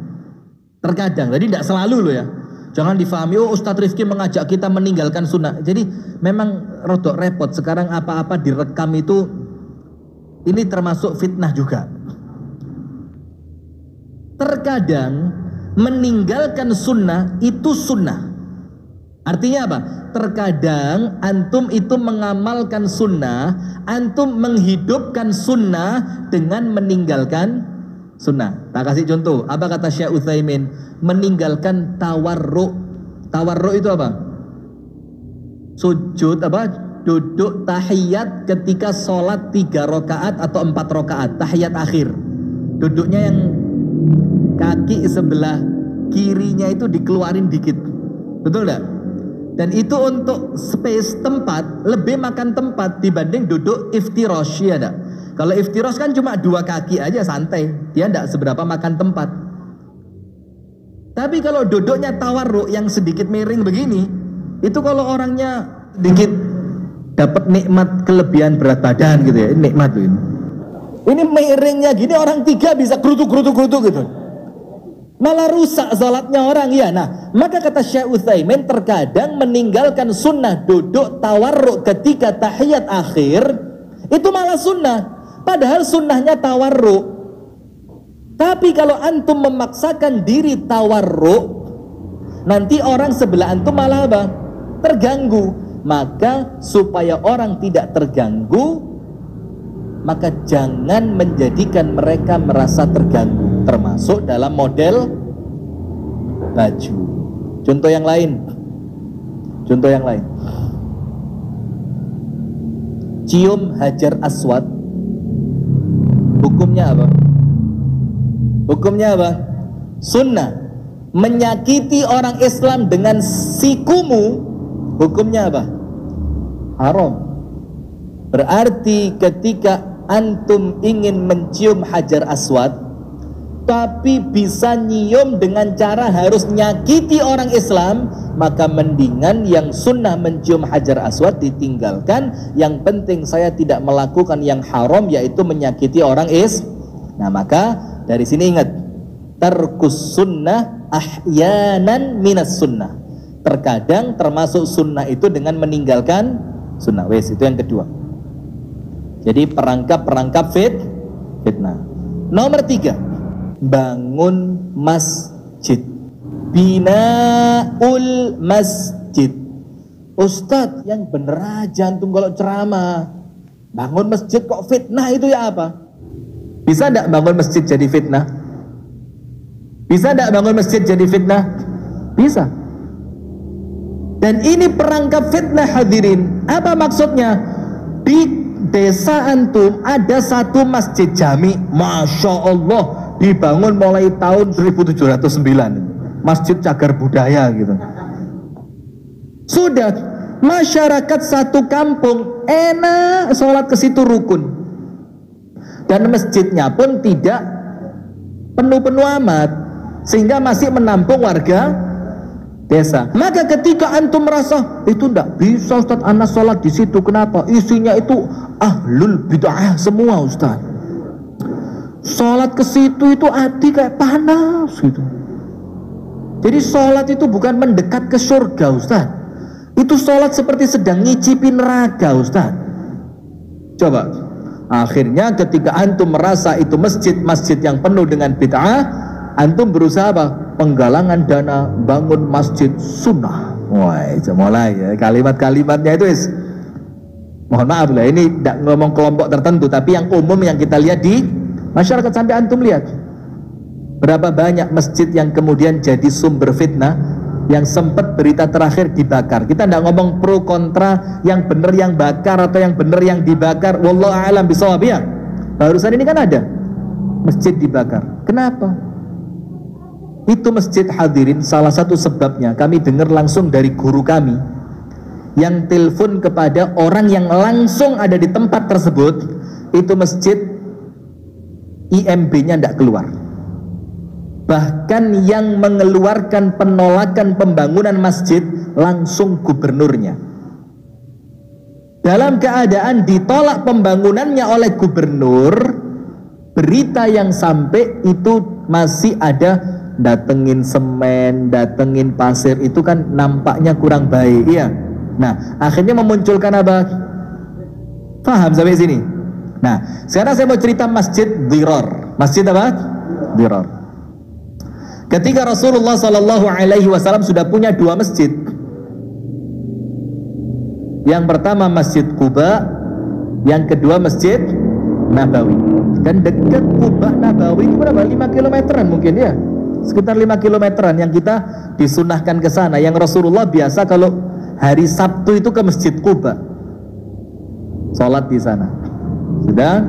jadi tidak selalu loh ya. Jangan difahami, oh Ustadz Rifki mengajak kita meninggalkan sunnah. Jadi memang rodok repot sekarang, apa-apa direkam itu, ini termasuk fitnah juga. Terkadang meninggalkan sunnah itu sunnah. Artinya apa? Terkadang antum itu mengamalkan sunnah, antum menghidupkan sunnah dengan meninggalkan sunnah. Tak kasih contoh, apa kata Syekh Utsaimin? Meninggalkan tawarruk. Tawarruk itu apa? Sujud apa? Duduk tahiyat ketika sholat 3 rakaat atau 4 rakaat, tahiyat akhir. Duduknya yang kaki sebelah kirinya itu dikeluarin dikit, betul enggak? Dan itu untuk space, tempat, lebih makan tempat dibanding duduk iftirash, ya enggak? Kalau iftirash kan cuma 2 kaki aja santai, dia enggak seberapa makan tempat. Tapi kalau duduknya tawarruk yang sedikit miring begini, itu kalau orangnya sedikit dapat nikmat kelebihan berat badan gitu ya, nikmat tuh ini. Ini miringnya gini, orang 3 bisa gerutuk gitu. Malah rusak salatnya orang ya. Nah, maka kata Syekh Utsaimin, terkadang meninggalkan sunnah duduk tawarruk ketika tahiyat akhir itu malah sunnah, padahal sunnahnya tawarruk. Tapi kalau antum memaksakan diri tawarruk, nanti orang sebelah antum malah apa? Terganggu. Maka supaya orang tidak terganggu, maka jangan menjadikan mereka merasa terganggu, termasuk dalam model baju. Contoh yang lain. cium Hajar Aswad, hukumnya apa? Hukumnya apa? Sunnah. Menyakiti orang Islam dengan sikumu, hukumnya apa? Haram. Berarti ketika antum ingin mencium Hajar Aswad, tapi bisa nyium dengan cara harus nyakiti orang Islam, maka mendingan yang sunnah mencium Hajar Aswad ditinggalkan. Yang penting saya tidak melakukan yang haram, yaitu menyakiti orang Islam. Nah, maka dari sini ingat, tarkus sunnah ahyanan minas sunnah. Terkadang termasuk sunnah itu dengan meninggalkan sunnah. Wes, itu yang kedua. Jadi perangkap-perangkap fitnah. Nomor 3, bangun masjid. Binaul masjid. Ustadz, yang bener aja antum kalau ceramah. Bangun masjid kok fitnah, itu ya apa? Bisa enggak bangun masjid jadi fitnah? Bisa enggak bangun masjid jadi fitnah? Bisa. Dan ini perangkap fitnah, hadirin. Apa maksudnya? Di desa antum ada satu masjid jami, Masya Allah, dibangun mulai tahun 1709. Masjid cagar budaya gitu. Sudah, masyarakat satu kampung enak sholat ke situ rukun. Dan masjidnya pun tidak penuh-penuh amat, sehingga masih menampung warga desa. Maka ketika antum merasa itu tidak bisa Ustaz, anak sholat di situ, kenapa? Isinya itu ahlul bid'ah semua Ustaz. Sholat ke situ itu hati kayak panas gitu. Jadi sholat itu bukan mendekat ke surga Ustaz. Itu sholat seperti sedang ngicipin neraka Ustaz. Coba. Akhirnya ketika antum merasa itu masjid yang penuh dengan bid'ah, antum berusaha apa? Penggalangan dana bangun masjid sunnah. Wah, itu mulai ya, kalimat-kalimatnya itu mohon maaf lah, ini tidak ngomong kelompok tertentu, tapi yang umum yang kita lihat di masyarakat. Sampai antum lihat berapa banyak masjid yang kemudian jadi sumber fitnah, yang sempat berita terakhir dibakar. Kita tidak ngomong pro kontra, yang benar yang bakar atau yang benar yang dibakar. Wallahu a'lam bishawab ya. Barusan ini kan ada masjid dibakar. Kenapa? Itu masjid, hadirin, salah satu sebabnya kami dengar langsung dari guru kami yang telepon kepada orang yang langsung ada di tempat tersebut. Itu masjid IMB-nya tidak keluar. Bahkan yang mengeluarkan penolakan pembangunan masjid langsung gubernurnya. Dalam keadaan ditolak pembangunannya oleh gubernur, berita yang sampai itu masih ada datengin semen, datengin pasir, itu kan nampaknya kurang baik, iya. Nah, akhirnya memunculkan apa? Paham sampai sini? Nah, sekarang saya mau cerita masjid Dirar. Masjid apa? Dirar. Ketika Rasulullah SAW sudah punya 2 masjid. Yang pertama Masjid Quba, yang kedua Masjid Nabawi. Dan dekat Quba Nabawi itu berapa? 5 kilometeran mungkin ya. Sekitar 5 kilometeran yang kita disunahkan ke sana. Yang Rasulullah biasa kalau hari Sabtu itu ke Masjid Quba, sholat di sana. Sudah.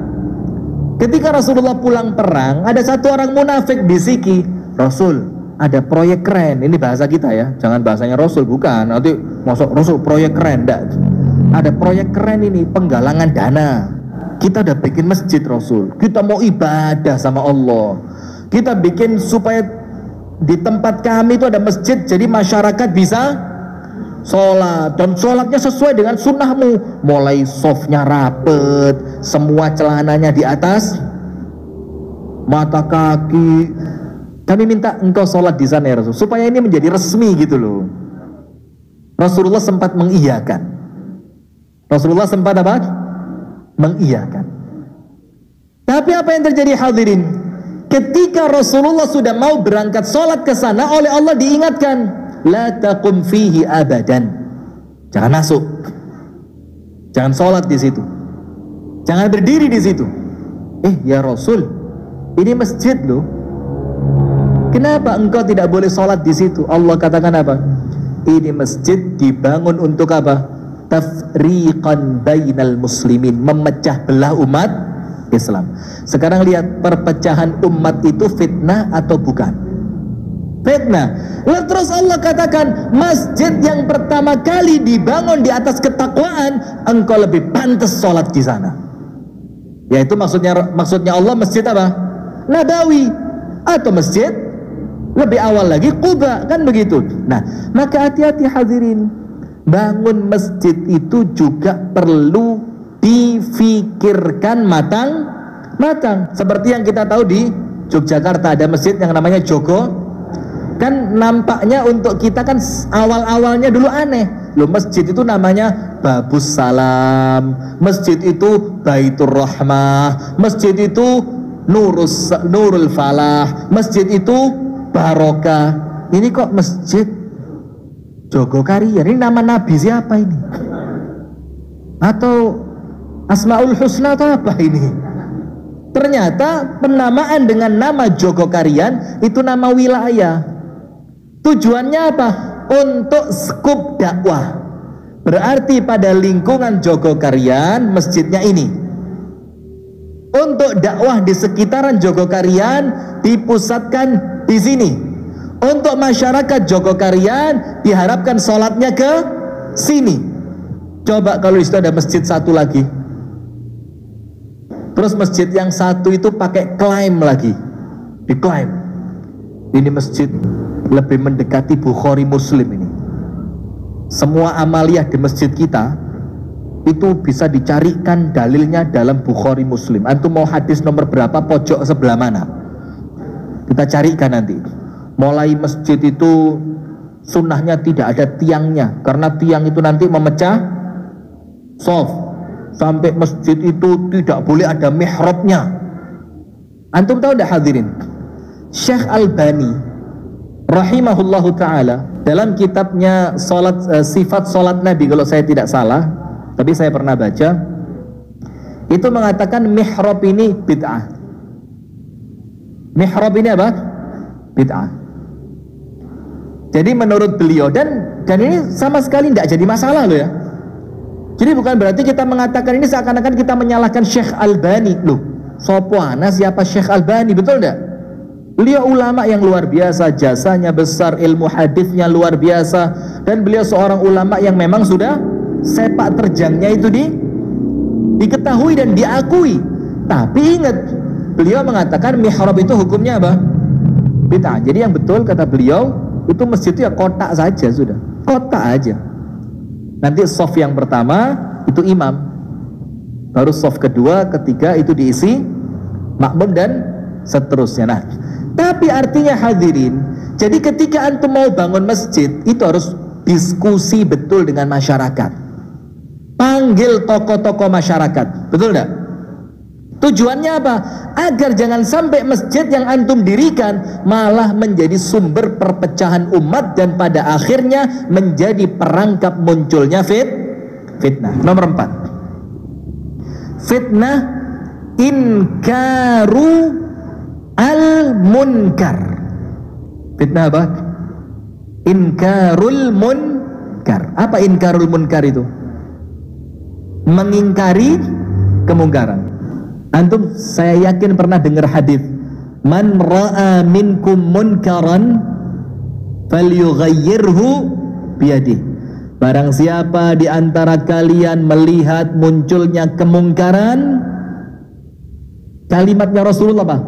Ketika Rasulullah pulang perang, ada satu orang munafik bisiki, Rasul, ada proyek keren. Ini bahasa kita ya, jangan bahasanya Rasul, bukan. Nanti masuk Rasul proyek keren, enggak. Ada proyek keren ini, penggalangan dana. Kita udah bikin masjid Rasul. Kita mau ibadah sama Allah. Kita bikin supaya di tempat kami itu ada masjid, jadi masyarakat bisa sholat, dan sholatnya sesuai dengan sunnahmu. Mulai softnya rapet, semua celananya di atas mata kaki. Kami minta engkau sholat di sana ya Rasul, supaya ini menjadi resmi gitu loh. Rasulullah sempat mengiyakan. Rasulullah sempat apa? Mengiyakan. Tapi apa yang terjadi, hadirin? Ketika Rasulullah sudah mau berangkat sholat ke sana, oleh Allah diingatkan, la taqum fihi abadan. Jangan masuk. Jangan sholat di situ. Jangan berdiri di situ. Ya Rasul, ini masjid loh. Kenapa engkau tidak boleh sholat di situ? Allah katakan apa? Ini masjid dibangun untuk apa? tafriqan bainal muslimin, memecah belah umat Islam. Sekarang lihat, perpecahan umat itu fitnah atau bukan? Fitnah. Lalu terus Allah katakan, masjid yang pertama kali dibangun di atas ketakwaan, engkau lebih pantas sholat di sana. Yaitu maksudnya Allah masjid apa? Nabawi, atau masjid lebih awal lagi Quba, kan begitu. Nah, maka hati-hati hadirin, bangun masjid itu juga perlu difikirkan matang-matang. Seperti yang kita tahu di Yogyakarta ada masjid yang namanya Jogo. Kan nampaknya untuk kita kan awal-awalnya dulu aneh. Loh, masjid itu namanya Babus Salam, masjid itu Baitur Rahmah, masjid itu Nurul Falah, masjid itu Barokah. Ini kok masjid Jogokarian? Ini nama nabi siapa ini? Atau Asmaul Husna atau apa ini? Ternyata penamaan dengan nama Jogokarian itu nama wilayah. Tujuannya apa? Untuk skup dakwah. Berarti pada lingkungan Jogokarian masjidnya ini. Untuk dakwah di sekitaran Jogokarian dipusatkan di sini. Untuk masyarakat Jogokarian diharapkan sholatnya ke sini. Coba kalau di situ ada masjid satu lagi, terus masjid yang satu itu pakai klaim lagi, diklaim ini masjid lebih mendekati Bukhari Muslim ini. Semua amaliyah di masjid kita itu bisa dicarikan dalilnya dalam Bukhari Muslim. Antum mau hadis nomor berapa, pojok sebelah mana, kita carikan nanti. Mulai masjid itu sunnahnya tidak ada tiangnya, karena tiang itu nanti memecah shaf. Sampai masjid itu tidak boleh ada mihrabnya. Antum tahu tidak hadirin, Syekh Albani rahimahullahu ta'ala dalam kitabnya sifat salat Nabi, kalau saya tidak salah, tapi saya pernah baca, itu mengatakan mihrab ini bid'ah. Mihrab ini apa? Bid'ah. Jadi menurut beliau, dan ini sama sekali tidak jadi masalah loh ya. Jadi bukan berarti kita mengatakan ini seakan-akan kita menyalahkan Syekh Albani. Loh, sopoana siapa Syekh Albani, betul tidak? Beliau ulama yang luar biasa, jasanya besar, ilmu hadisnya luar biasa, dan beliau seorang ulama yang memang sudah sepak terjangnya itu diketahui dan diakui. Tapi ingat, beliau mengatakan mihrab itu hukumnya apa? Bid'ah. Jadi yang betul kata beliau, itu masjid itu ya kotak saja sudah, kotak aja. Nanti shaf yang pertama itu imam, baru shaf kedua, ketiga itu diisi makmum dan seterusnya. Nah, tapi artinya hadirin, jadi ketika antum mau bangun masjid itu harus diskusi betul dengan masyarakat, panggil tokoh-tokoh masyarakat, betul enggak? Tujuannya apa? Agar jangan sampai masjid yang antum dirikan malah menjadi sumber perpecahan umat dan pada akhirnya menjadi perangkap munculnya fitnah. Nomor 4, fitnah inkaru al-munkar. Fitnah apa? Inkarul munkar. Apa inkarul munkar itu? Mengingkari kemungkaran. Antum saya yakin pernah dengar hadis, man ra'a minkum munkaran falyughayyirhu biyadihi. Barang siapa di antara kalian melihat munculnya kemungkaran, kalimatnya Rasulullah apa?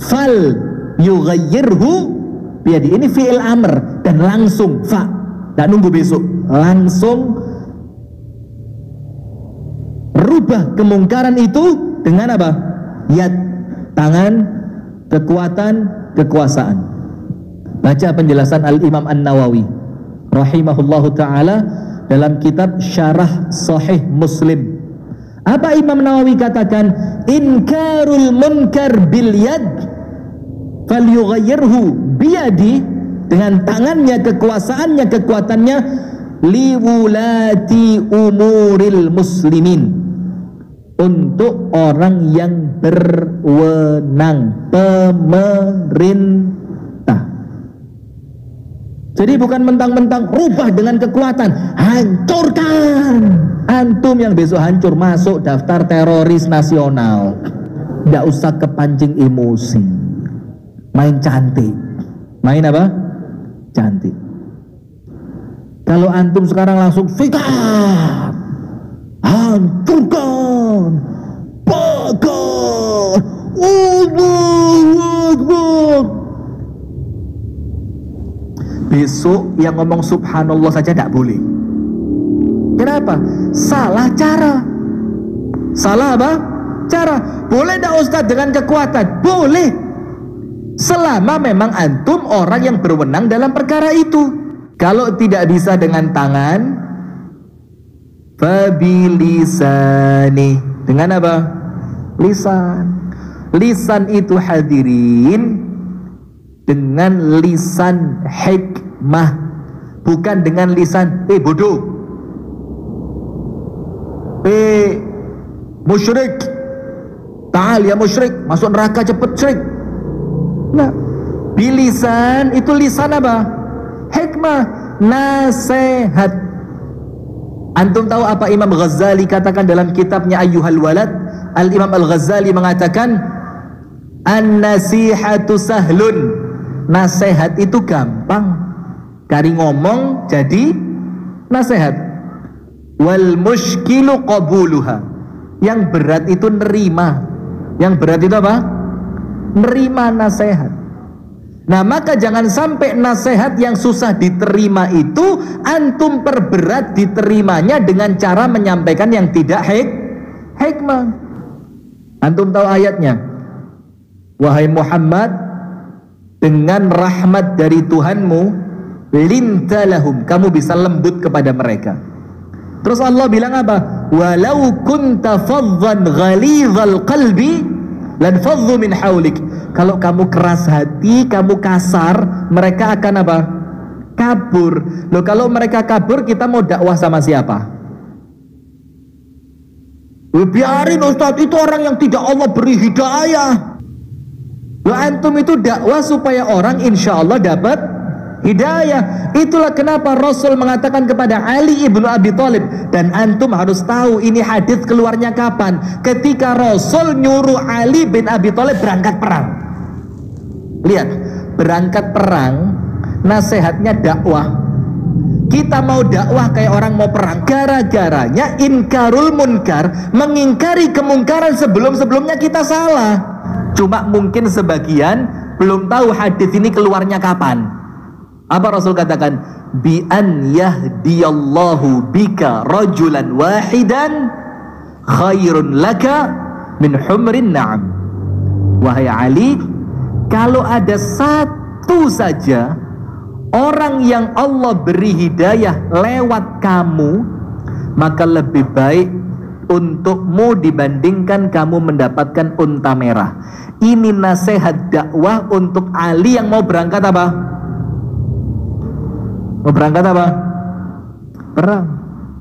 Fal yughayyirhu biyadihi. Ini fi'il amr dan langsung tidak nunggu besok, langsung rubah kemungkaran itu dengan apa? Yad, tangan, kekuatan, kekuasaan. Baca penjelasan Al-Imam An-Nawawi rahimahullahu ta'ala dalam kitab Syarah Sahih Muslim. Apa Imam Nawawi katakan? Inkarul munkar bil yad falyughayyirhu biyadi, dengan tangannya, kekuasaannya, kekuatannya, liwulati umuril muslimin, untuk orang yang berwenang, pemerintah. Jadi bukan mentang-mentang rubah dengan kekuatan, hancurkan. Antum yang besok hancur masuk daftar teroris nasional. Nggak usah kepancing emosi. Main cantik. Main apa? Cantik. Kalau antum sekarang langsung fikat, hancurkan, bakar, Allahu Akbar. Besok yang ngomong subhanallah saja tidak boleh. Kenapa? Salah cara. Salah apa? Cara. Boleh tidak Ustaz dengan kekuatan? Boleh. Selama memang antum orang yang berwenang dalam perkara itu. Kalau tidak bisa dengan tangan, fabilisani. Dengan apa? Lisan. Lisan itu hadirin dengan lisan hikmah, bukan dengan lisan bodoh, musyrik, ta'al ya musyrik, masuk neraka cepet syirik. Nah, bilisan itu lisan apa? Hikmah, nasihat. Antum tahu apa Imam Ghazali katakan dalam kitabnya Ayyuhal Walad? Al-Imam Al-Ghazali mengatakan, an-nasihatu sahlun. Nasihat itu gampang, kari ngomong jadi nasihat. Wal mushkilu qabuluha. Yang berat itu nerima. Yang berat itu apa? Nerima nasihat. Nah, maka jangan sampai nasihat yang susah diterima itu antum perberat diterimanya dengan cara menyampaikan yang tidak hikmah. Antum tahu ayatnya, wahai Muhammad, dengan rahmat dari Tuhanmu, lintalahum, kamu bisa lembut kepada mereka. Terus Allah bilang apa? Walau kunta faddan ghalidhal qalbi lan faddu min haulik. Kalau kamu keras hati, kamu kasar, mereka akan apa? Kabur. Loh, kalau mereka kabur, kita mau dakwah sama siapa? Biarin Ustaz, itu orang yang tidak Allah beri hidayah. Loh, antum itu dakwah supaya orang insya Allah dapat hidayah. Itulah kenapa Rasul mengatakan kepada Ali ibnu Abi Thalib, dan antum harus tahu ini hadis keluarnya kapan? Ketika Rasul nyuruh Ali bin Abi Thalib berangkat perang. Lihat, berangkat perang, nasihatnya dakwah. Kita mau dakwah kayak orang mau perang. Gara-garanya inkarul munkar, mengingkari kemungkaran sebelum-sebelumnya kita salah. Cuma mungkin sebagian belum tahu hadis ini keluarnya kapan. Apa Rasul katakan? Bi an yahdiyallahu bika rajulan wahidan khairun laka min humrin na'am. Wahai Ali, kalau ada satu saja orang yang Allah beri hidayah lewat kamu, maka lebih baik untukmu dibandingkan kamu mendapatkan unta merah. Ini nasihat dakwah untuk Ali yang mau berangkat apa? Mau berangkat apa? Perang.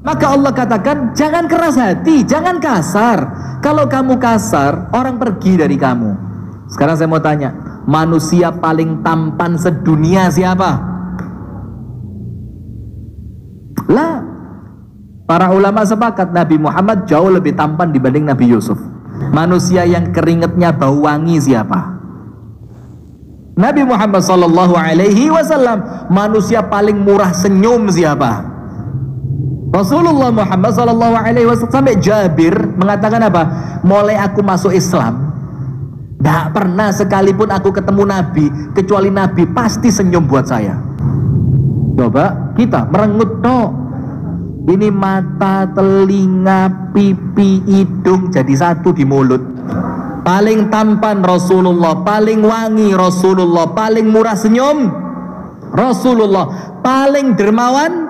Maka Allah katakan, jangan keras hati, jangan kasar. Kalau kamu kasar, orang pergi dari kamu. Sekarang saya mau tanya, manusia paling tampan sedunia siapa? Lah, para ulama sepakat Nabi Muhammad jauh lebih tampan dibanding Nabi Yusuf. Manusia yang keringetnya bau wangi siapa? Nabi Muhammad sallallahu alaihi wasallam. Manusia paling murah senyum siapa? Rasulullah Muhammad sallallahu alaihi wasallam. Sampai Jabir mengatakan apa? Mulai aku masuk Islam, tidak pernah sekalipun aku ketemu Nabi kecuali Nabi pasti senyum buat saya. Coba kita merengut no. Ini mata, telinga, pipi, hidung jadi satu di mulut. Paling tampan Rasulullah, paling wangi Rasulullah, paling murah senyum Rasulullah, paling dermawan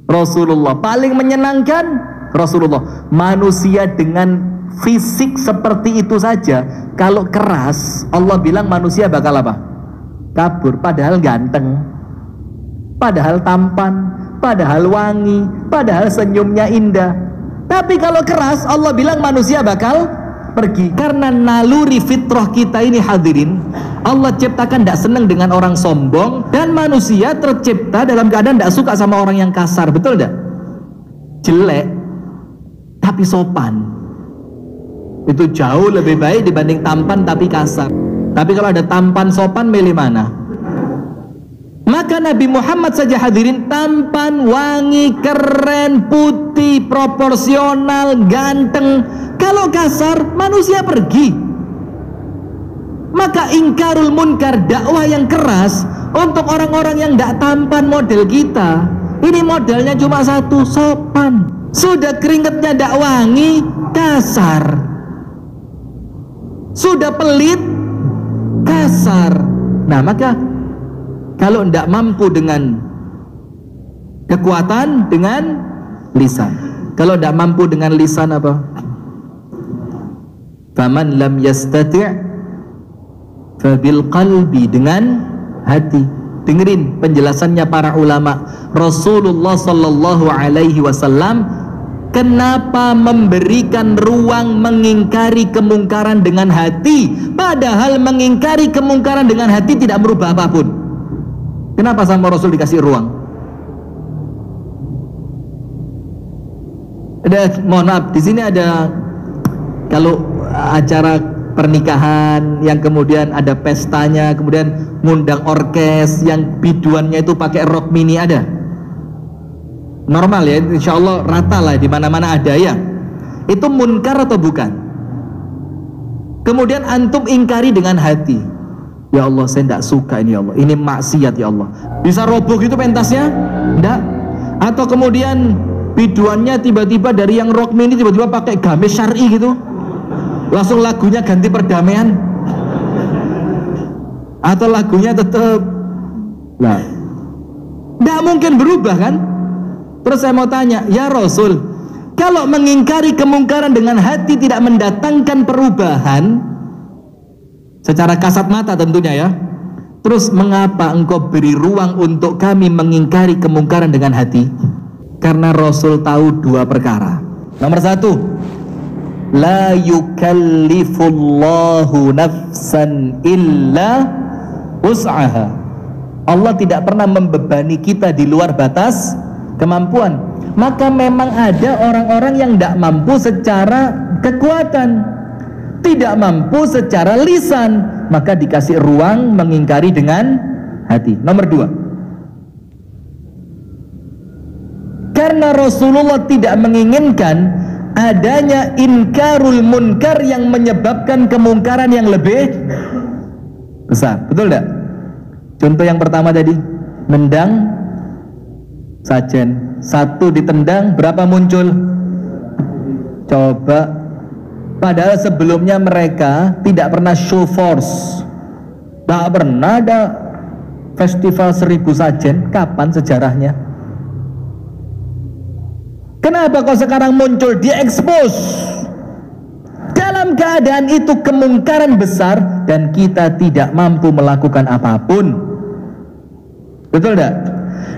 Rasulullah, paling menyenangkan Rasulullah. Manusia dengan fisik seperti itu saja, kalau keras Allah bilang manusia bakal apa? Kabur. Padahal ganteng, padahal tampan, padahal wangi, padahal senyumnya indah. Tapi kalau keras Allah bilang manusia bakal pergi. Karena naluri fitrah kita ini hadirin, Allah ciptakan tidak senang dengan orang sombong, dan manusia tercipta dalam keadaan tidak suka sama orang yang kasar, betul tidak? Jelek tapi sopan itu jauh lebih baik dibanding tampan tapi kasar. Tapi kalau ada tampan sopan, milih mana? Maka Nabi Muhammad saja hadirin tampan, wangi, keren, putih, proporsional, ganteng. Kalau kasar, manusia pergi. Maka ingkarul munkar, dakwah yang keras untuk orang-orang yang tidak tampan model kita. Ini modelnya cuma satu, sopan. Sudah keringetnya tidak wangi, kasar. Sudah pelit, kasar. Nah, maka kalau tidak mampu dengan kekuatan, dengan lisan. Kalau tidak mampu dengan lisan apa? Faman lam yastati' fabil qalbi, dengan hati. Dengerin penjelasannya para ulama. Rasulullah sallallahu alaihi wasallam kenapa memberikan ruang mengingkari kemungkaran dengan hati, padahal mengingkari kemungkaran dengan hati tidak merubah apapun. Kenapa sama Rasul dikasih ruang? Mohon maaf, di sini ada, kalau acara pernikahan yang kemudian ada pestanya, kemudian ngundang orkes yang biduannya itu pakai rok mini, ada? Normal ya, insya Allah rata lah, di mana-mana ada ya. Itu munkar atau bukan? Kemudian antum ingkari dengan hati, ya Allah saya tidak suka ini ya Allah, ini maksiat ya Allah. Bisa roboh gitu pentasnya? Enggak. Atau kemudian biduannya tiba-tiba dari yang rock mini tiba-tiba pakai gamis syar'i gitu, langsung lagunya ganti perdamaian, atau lagunya tetap, nah, tidak mungkin berubah kan? Terus saya mau tanya, ya Rasul, kalau mengingkari kemungkaran dengan hati tidak mendatangkan perubahan secara kasat mata tentunya ya, terus mengapa engkau beri ruang untuk kami mengingkari kemungkaran dengan hati? Karena Rasul tahu dua perkara. Nomor satu, la yukallifullahu nafsan illa wus'aha. Allah tidak pernah membebani kita di luar batas kemampuan. Maka memang ada orang-orang yang tidak mampu secara kekuatan, tidak mampu secara lisan, maka dikasih ruang mengingkari dengan hati. Nomor dua, karena Rasulullah tidak menginginkan adanya inkarul munkar yang menyebabkan kemungkaran yang lebih besar, betul tidak? Contoh yang pertama tadi, nendang sajen, satu ditendang berapa muncul? Coba, padahal sebelumnya mereka tidak pernah show force, tak pernah ada festival 1000 sajen. Kapan sejarahnya? Kenapa kok sekarang muncul, diekspos? Dalam keadaan itu kemungkaran besar dan kita tidak mampu melakukan apapun, betul tidak?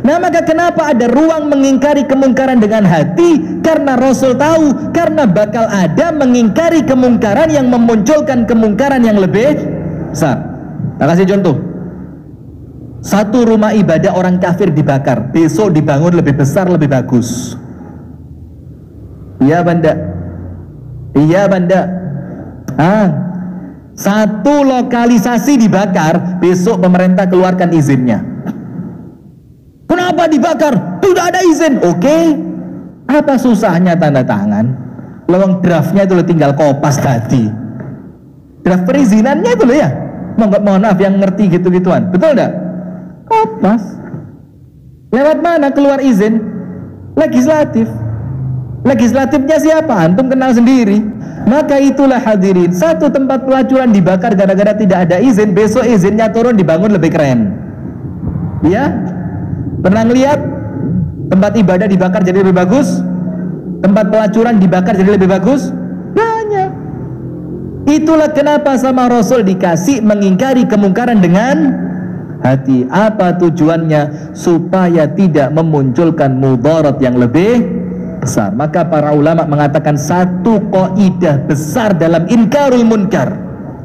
Nah, maka kenapa ada ruang mengingkari kemungkaran dengan hati? Karena Rasul tahu, karena bakal ada mengingkari kemungkaran yang memunculkan kemungkaran yang lebih besar. Saya kasih contoh, satu rumah ibadah orang kafir dibakar, besok dibangun lebih besar, lebih bagus. Iya banda, iya banda. Satu lokalisasi dibakar, besok pemerintah keluarkan izinnya. Kenapa dibakar? Tidak ada izin. Oke, apa susahnya tanda tangan? Lewang draftnya itu tinggal kopas tadi. Draft perizinannya itu loh ya. Mohon maaf yang ngerti gitu-gituan, betul tidak? Kopas. Lewat mana keluar izin? Legislatif. Legislatifnya siapa? Antum kenal sendiri. Maka itulah hadirin, satu tempat pelacuran dibakar gara-gara tidak ada izin, besok izinnya turun dibangun lebih keren. Ya? Pernah ngeliat tempat ibadah dibakar jadi lebih bagus? Tempat pelacuran dibakar jadi lebih bagus? Banyak. Itulah kenapa sama Rasul dikasih mengingkari kemungkaran dengan hati. Apa tujuannya? Supaya tidak memunculkan mudarat yang lebih besar. Maka para ulama mengatakan satu kaidah besar dalam inkarul munkar.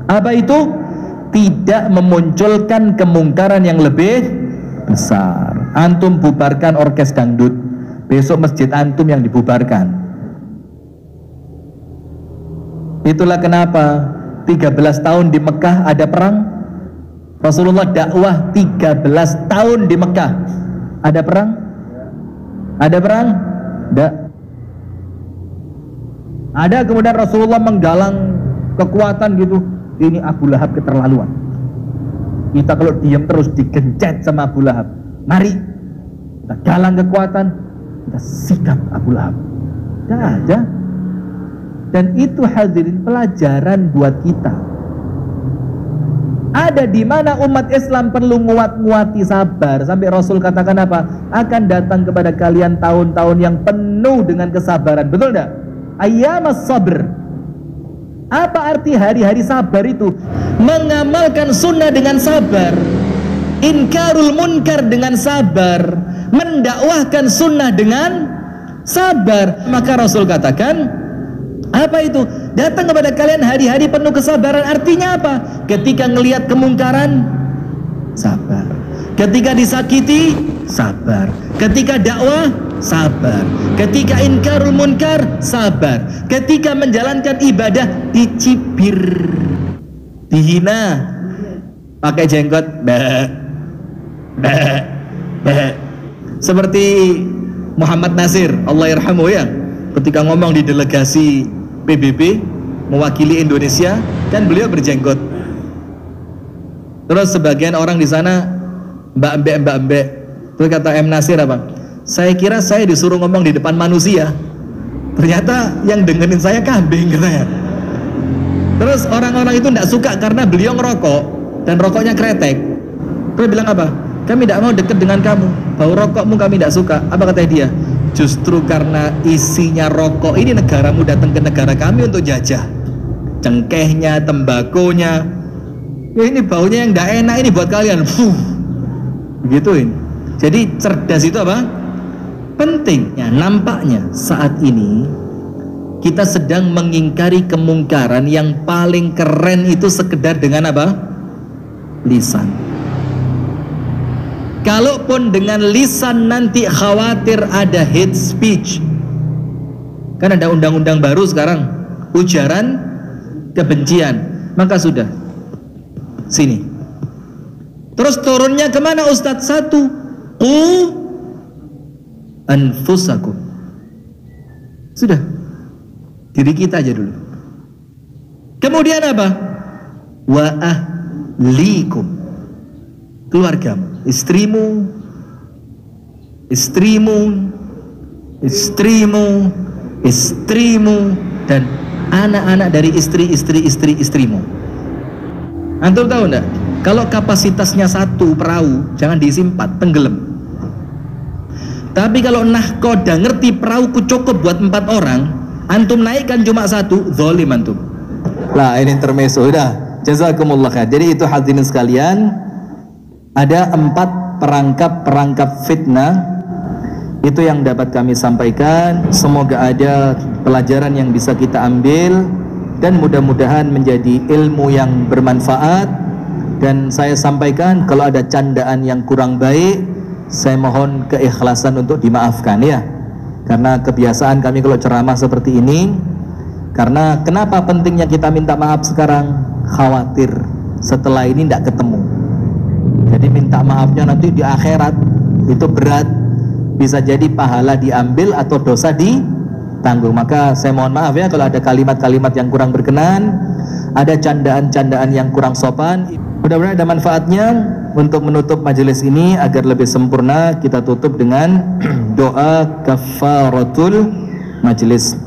Apa itu? Tidak memunculkan kemungkaran yang lebih besar. Antum bubarkan orkes dangdut, besok masjid antum yang dibubarkan. Itulah kenapa 13 tahun di Mekah ada perang. Rasulullah dakwah 13 tahun di Mekah. Ada perang? Ada perang? Tidak. Ada kemudian Rasulullah menggalang kekuatan gitu. Ini Abu Lahab keterlaluan. Kita kalau diam terus digencet sama Abu Lahab. Mari kita galang kekuatan, kita sikat Abu Lahab. Tidak ada. Dan itu hadirin pelajaran buat kita. Ada di mana umat Islam perlu nguat-nguati sabar. Sampai Rasul katakan apa? Akan datang kepada kalian tahun-tahun yang penuh dengan kesabaran. Betul tidak? Ayyamas sabr. Apa arti hari-hari sabar itu? Mengamalkan sunnah dengan sabar, inkarul munkar dengan sabar, mendakwahkan sunnah dengan sabar. Maka Rasul katakan, apa itu? Datang kepada kalian hari-hari penuh kesabaran. Artinya apa? Ketika ngelihat kemungkaran, sabar. Ketika disakiti, sabar. Ketika dakwah, sabar. Ketika inkarul munkar, sabar. Ketika menjalankan ibadah, dicibir, dihina, pakai jenggot, seperti Muhammad Nasir, Allah yarhamu ya, ketika ngomong di delegasi PBB mewakili Indonesia, kan beliau berjenggot. Terus sebagian orang di sana mbak-mbek. Terus kata M. Nasir apa? Saya kira saya disuruh ngomong di depan manusia, ternyata yang dengerin saya kambing katanya. Terus orang-orang itu tidak suka karena beliau ngerokok dan rokoknya kretek. Terus bilang apa? Kami tidak mau dekat dengan kamu, bau rokokmu kami tidak suka. Apa kata dia? Justru karena isinya rokok ini negaramu datang ke negara kami untuk jajah, cengkehnya, tembakonya. Ya ini baunya yang tidak enak ini buat kalian. Begituin. Jadi cerdas itu apa? Pentingnya. Nampaknya saat ini kita sedang mengingkari kemungkaran yang paling keren itu sekedar dengan apa? Lisan. Kalaupun dengan lisan nanti khawatir ada hate speech. Kan ada undang-undang baru sekarang, ujaran kebencian. Maka sudah, sini. Terus turunnya kemana Ustadz? Satu, qu anfusakum. Sudah, diri kita aja dulu. Kemudian apa? Wa ahlikum, keluargamu, istrimu, dan anak-anak dari istrimu. Antum tahu enggak? Kalau kapasitasnya satu perahu, jangan diisi 4, tenggelam. Tapi kalau nahkoda ngerti perahuku cukup buat 4 orang, antum naikkan cuma 1, zalim antum. Lah ini intermezzo, udah. Jazakumullah khair. Jadi itu hadirin sekalian, ada 4 perangkap fitnah. Itu yang dapat kami sampaikan. Semoga ada pelajaran yang bisa kita ambil dan mudah-mudahan menjadi ilmu yang bermanfaat. Dan saya sampaikan kalau ada candaan yang kurang baik, saya mohon keikhlasan untuk dimaafkan ya. Karena kebiasaan kami kalau ceramah seperti ini. Karena kenapa pentingnya kita minta maaf sekarang? Khawatir setelah ini tidak ketemu. Jadi minta maafnya nanti di akhirat itu berat. Bisa jadi pahala diambil atau dosa ditanggung. Maka saya mohon maaf ya kalau ada kalimat-kalimat yang kurang berkenan, ada candaan-candaan yang kurang sopan. Mudah-mudahan ada manfaatnya. Untuk menutup majelis ini agar lebih sempurna, kita tutup dengan doa kafaratul majelis.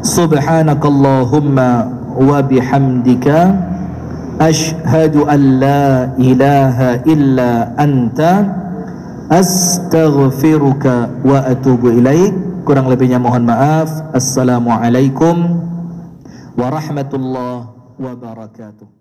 Subhanakallahumma wa bihamdika ashhadu an la ilaha illa anta astaghfiruka wa atubu ilaik. Kurang lebihnya mohon maaf. Assalamualaikum warahmatullahi wabarakatuh.